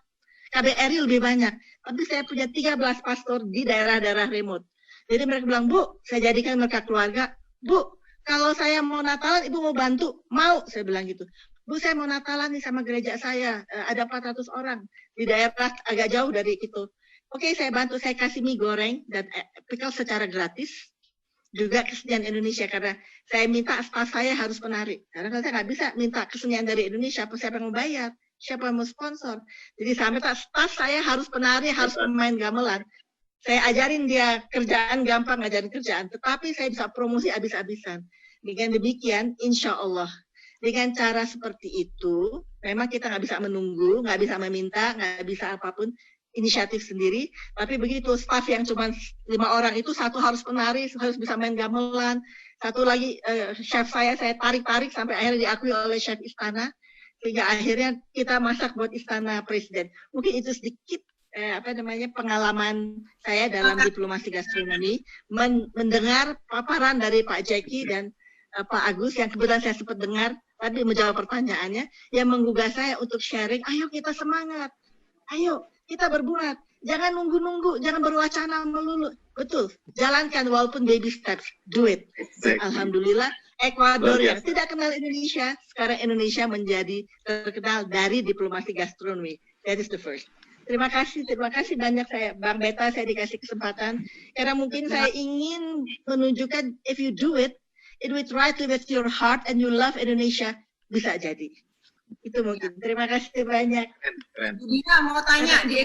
KBRI lebih banyak, tapi saya punya 13 pastor di daerah-daerah remote. Jadi mereka bilang, Bu, saya jadikan mereka keluarga, Bu, kalau saya mau Natalan, Ibu mau bantu? Mau, saya bilang gitu. Bu, saya mau Natalan nih sama gereja saya, ada 400 orang di daerah agak jauh dari itu. Oke, saya bantu, saya kasih mie goreng dan pickle secara gratis. Juga kesenian Indonesia, karena saya minta staff saya harus penari. Karena saya nggak bisa minta kesenian dari Indonesia, siapa yang mau bayar, siapa yang mau sponsor. Jadi saya minta staff saya harus penari, harus pemain gamelan. Saya ajarin dia kerjaan gampang, ngajarin kerjaan, tetapi saya bisa promosi habis-habisan. Dengan demikian, insya Allah, dengan cara seperti itu, memang kita nggak bisa menunggu, nggak bisa meminta, nggak bisa apapun, inisiatif sendiri, tapi begitu staff yang cuma 5 orang itu, satu harus penari, harus bisa main gamelan, satu lagi chef saya tarik-tarik sampai akhirnya diakui oleh chef istana, sehingga akhirnya kita masak buat istana presiden. Mungkin itu sedikit pengalaman saya dalam diplomasi gastronomi, mendengar paparan dari Pak Jackie dan Pak Agus yang kebetulan saya sempat dengar tadi menjawab pertanyaannya, yang menggugah saya untuk sharing, ayo kita semangat, ayo kita berbuat, jangan nunggu-nunggu, jangan berwacana melulu. Betul, jalankan walaupun baby steps, do it. Alhamdulillah, Ekuador yang tidak kenal Indonesia, sekarang Indonesia menjadi terkenal dari diplomasi gastronomi. That is the first. Terima kasih banyak Bang Beta, saya dikasih kesempatan. Karena mungkin saya ingin menunjukkan, if you do it with right with your heart and you love Indonesia, bisa jadi. Itu mungkin. Terima kasih banyak. Bu Dina mau tanya, di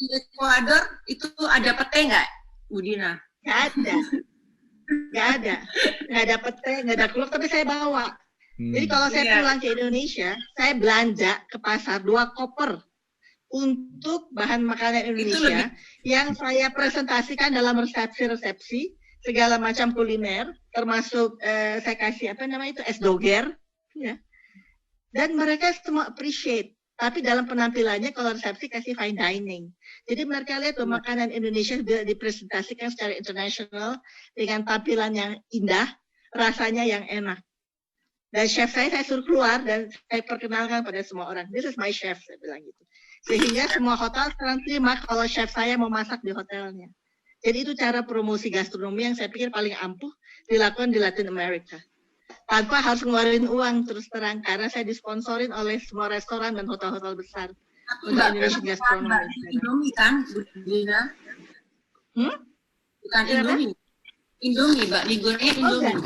Ekuador itu ada pete nggak, Bu Dina? Nggak ada pete, nggak ada klub, tapi saya bawa. Jadi kalau saya pulang ke Indonesia, saya belanja ke pasar 2 koper untuk bahan makanan Indonesia yang saya presentasikan dalam resepsi segala macam kuliner, termasuk saya kasih es doger, ya. Dan mereka semua appreciate. Tapi dalam penampilannya kalau resepsi kasih fine dining. Jadi mereka lihat bahwa makanan Indonesia dipresentasikan secara internasional dengan tampilan yang indah, rasanya yang enak. Dan chef saya suruh keluar dan saya perkenalkan pada semua orang. This is my chef, saya bilang gitu. Sehingga semua hotel sekarang terima kalau chef saya mau masak di hotelnya. Jadi itu cara promosi gastronomi yang saya pikir paling ampuh dilakukan di Latin America. Tanpa harus ngeluarin uang terus terang, karena saya disponsorin oleh semua restoran dan hotel-hotel besar untuk Indonesian gastronomi. Indomie kan, Bu Dina? Bukan Indomie, Mbak. Digorengnya Indomie.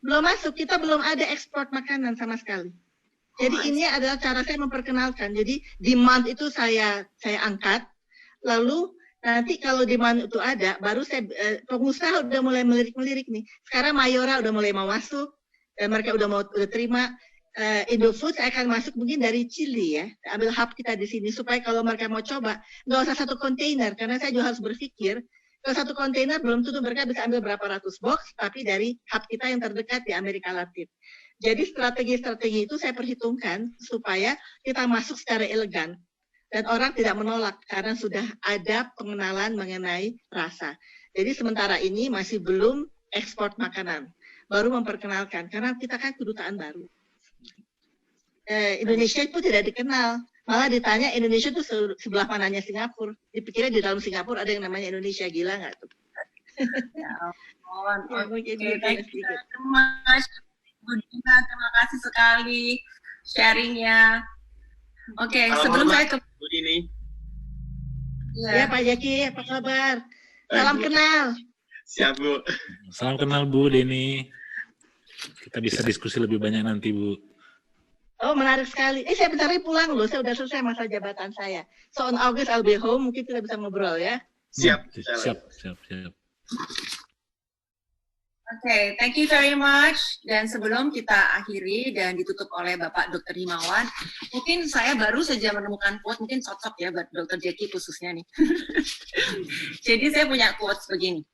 Belum masuk. Kita belum ada ekspor makanan sama sekali. Jadi ini adalah cara saya memperkenalkan. Jadi demand itu saya angkat, lalu nanti kalau demand itu ada, baru saya pengusaha udah mulai melirik-melirik nih. Sekarang Mayora udah mulai mau masuk, mereka udah terima. Indofood saya akan masuk mungkin dari Chili ya, ambil hub kita di sini supaya kalau mereka mau coba nggak usah 1 kontainer, karena saya juga harus berpikir kalau 1 kontainer belum tentu mereka bisa ambil berapa ratus box, tapi dari hub kita yang terdekat di Amerika Latin. Jadi strategi-strategi itu saya perhitungkan supaya kita masuk secara elegan. Dan orang tidak menolak karena sudah ada pengenalan mengenai rasa. Jadi sementara ini masih belum ekspor makanan, baru memperkenalkan karena kita kan kedutaan baru. Indonesia itu tidak dikenal, malah ditanya Indonesia itu sebelah mananya Singapura. Dipikirnya di dalam Singapura ada yang namanya Indonesia, gila nggak tuh? Ya ampun. Oke, Bu Dina, terima kasih sekali sharingnya. Oke, sebelum saya ke Bu Dini. Ya, Pak Jaki, apa kabar? Salam kenal. Siap, Bu. Salam kenal, Bu Deni. Kita bisa diskusi lebih banyak nanti, Bu. Oh, menarik sekali. Saya bentar lagi pulang loh. Saya udah selesai masa jabatan saya. So, on August I'll be home. Mungkin kita bisa ngobrol ya. Siap. Oke, thank you very much. Dan sebelum kita akhiri dan ditutup oleh Bapak Dr. Himawan, mungkin saya baru saja menemukan quote, mungkin cocok ya buat Dr. Jackie khususnya nih. Jadi saya punya quotes begini.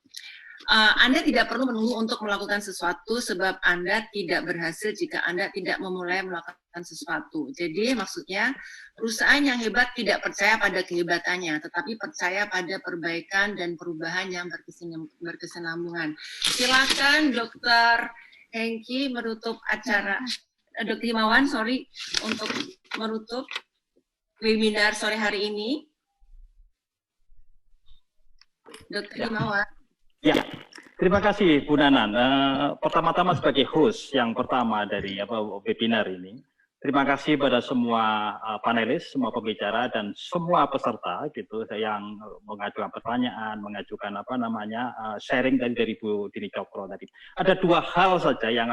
Anda tidak perlu menunggu untuk melakukan sesuatu sebab Anda tidak berhasil jika Anda tidak memulai melakukan sesuatu. Jadi maksudnya perusahaan yang hebat tidak percaya pada kehebatannya, tetapi percaya pada perbaikan dan perubahan yang berkesinambungan. Silakan Dr. Hengki menutup acara, Dr. Himawan, untuk menutup webinar sore hari ini. Dr. Himawan. Ya, Terima kasih Bu Nanan. Pertama-tama sebagai host yang pertama dari webinar ini, terima kasih pada semua panelis, semua pembicara dan semua peserta gitu yang mengajukan pertanyaan, mengajukan sharing dari Bu Dini Cokro tadi. Ada dua hal saja yang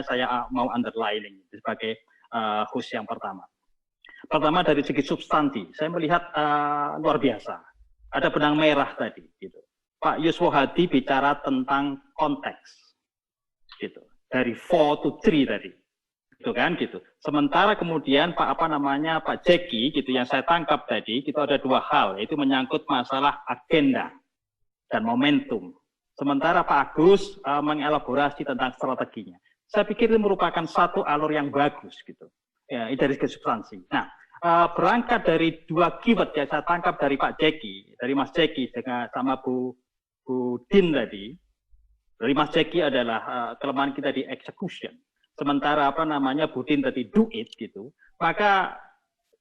saya mau underlining sebagai host yang pertama. Pertama dari segi substansi, saya melihat luar biasa. Ada benang merah tadi gitu. Pak Yuswo Hadi bicara tentang konteks, gitu. Dari 4 to 3 tadi, gitu kan, gitu. Sementara kemudian Pak Jeki, gitu, yang saya tangkap tadi, itu ada dua hal, yaitu menyangkut masalah agenda dan momentum. Sementara Pak Agus mengelaborasi tentang strateginya. Saya pikir ini merupakan satu alur yang bagus, gitu. Ya, dari segi substansi. Nah, berangkat dari dua keyword yang saya tangkap dari Pak Jeki, dari Mas Jeki dengan sama Bu Din tadi, dari Mas Jeki adalah kelemahan kita di execution. Sementara Bu Din tadi do it gitu. Maka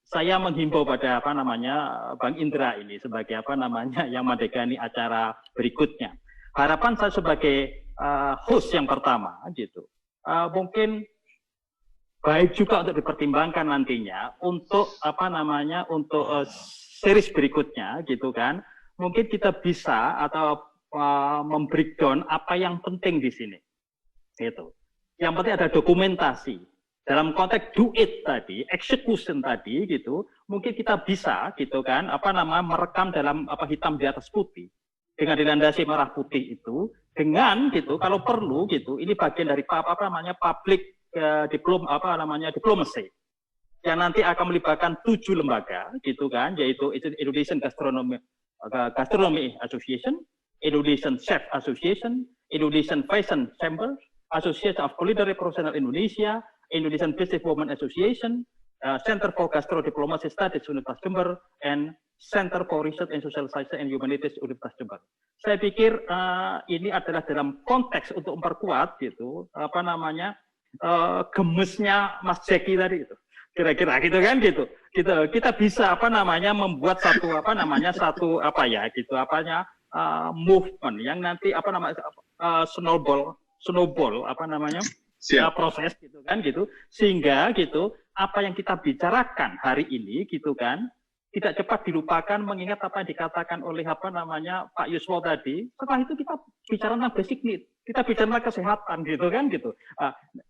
saya menghimbau pada Bang Indra ini sebagai yang mendegani acara berikutnya. Harapan saya sebagai host yang pertama gitu. Mungkin baik juga untuk dipertimbangkan nantinya untuk untuk series berikutnya gitu kan. Mungkin kita bisa atau membreakdown apa yang penting di sini. Gitu. Yang penting ada dokumentasi. Dalam konteks do it tadi, execution tadi gitu, mungkin kita bisa gitu kan, merekam dalam hitam di atas putih dengan dilandasi merah putih itu dengan gitu kalau perlu gitu, ini bagian dari public diplomacy yang nanti akan melibatkan 7 lembaga gitu kan, yaitu Indonesian Gastronomy Association, Indonesian Chef Association, Indonesian Fashion Chamber, Association of Culinary Professional Indonesia, Indonesian Business Women Association, Center for Gastro Diplomacy Studies Universitas Jember, and Center for Research and Social Science and Humanities Universitas Jember. Saya pikir ini adalah dalam konteks untuk memperkuat gitu gemesnya Mas Jeki tadi itu. Kira-kira gitu kan gitu. Kita bisa membuat satu movement yang nanti snowball proses gitu kan gitu, sehingga gitu apa yang kita bicarakan hari ini gitu kan tidak cepat dilupakan, mengingat apa yang dikatakan oleh Pak Yuswo tadi. Setelah itu kita bicara tentang basic need, kita bicara tentang kesehatan gitu kan gitu.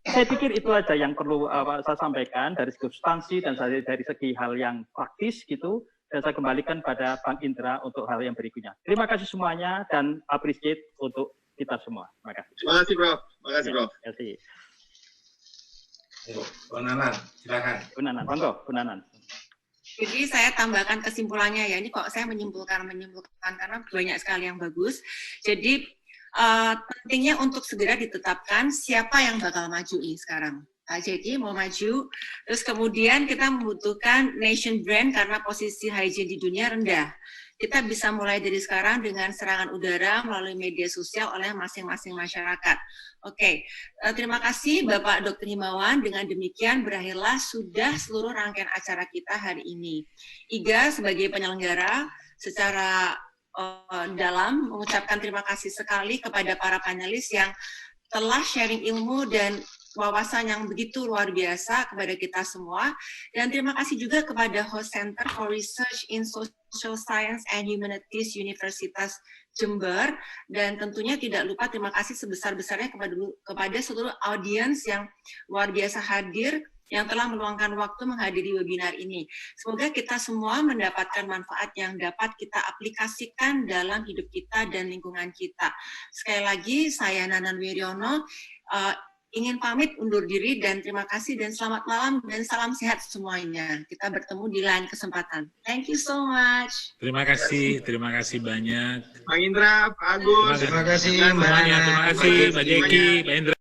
Saya pikir itu aja yang perlu saya sampaikan dari segi substansi dan dari segi hal yang praktis gitu. Dan saya kembalikan pada Bang Indra untuk hal yang berikutnya. Terima kasih semuanya dan appreciate untuk kita semua. Terima kasih. Terima kasih, Bro. Terima kasih, Bro. Terima kasih. Bu Nanan, silakan. Bu Nanan, monggo, Bu Nanan. Jadi saya tambahkan kesimpulannya ya. Ini kok saya menyimpulkan karena banyak sekali yang bagus. Jadi pentingnya untuk segera ditetapkan siapa yang bakal maju ini sekarang. Jadi mau maju, terus kemudian kita membutuhkan nation brand karena posisi hygiene di dunia rendah. Kita bisa mulai dari sekarang dengan serangan udara melalui media sosial oleh masing-masing masyarakat. Oke, terima kasih Bapak Dr. Himawan. Dengan demikian berakhirlah sudah seluruh rangkaian acara kita hari ini. IGA sebagai penyelenggara secara dalam mengucapkan terima kasih sekali kepada para panelis yang telah sharing ilmu dan wawasan yang begitu luar biasa kepada kita semua. Dan terima kasih juga kepada host Center for Research in Social Science and Humanities Universitas Jember. Dan tentunya tidak lupa terima kasih sebesar-besarnya kepada seluruh audiens yang luar biasa hadir, yang telah meluangkan waktu menghadiri webinar ini. Semoga kita semua mendapatkan manfaat yang dapat kita aplikasikan dalam hidup kita dan lingkungan kita. Sekali lagi, saya Nanan Wiryono, ingin pamit undur diri dan terima kasih dan selamat malam dan salam sehat semuanya. Kita bertemu di lain kesempatan. Thank you so much. Terima kasih banyak. Bang Indra, Pak Agus. Terima kasih, Mbak Jeki, Mbak Indra.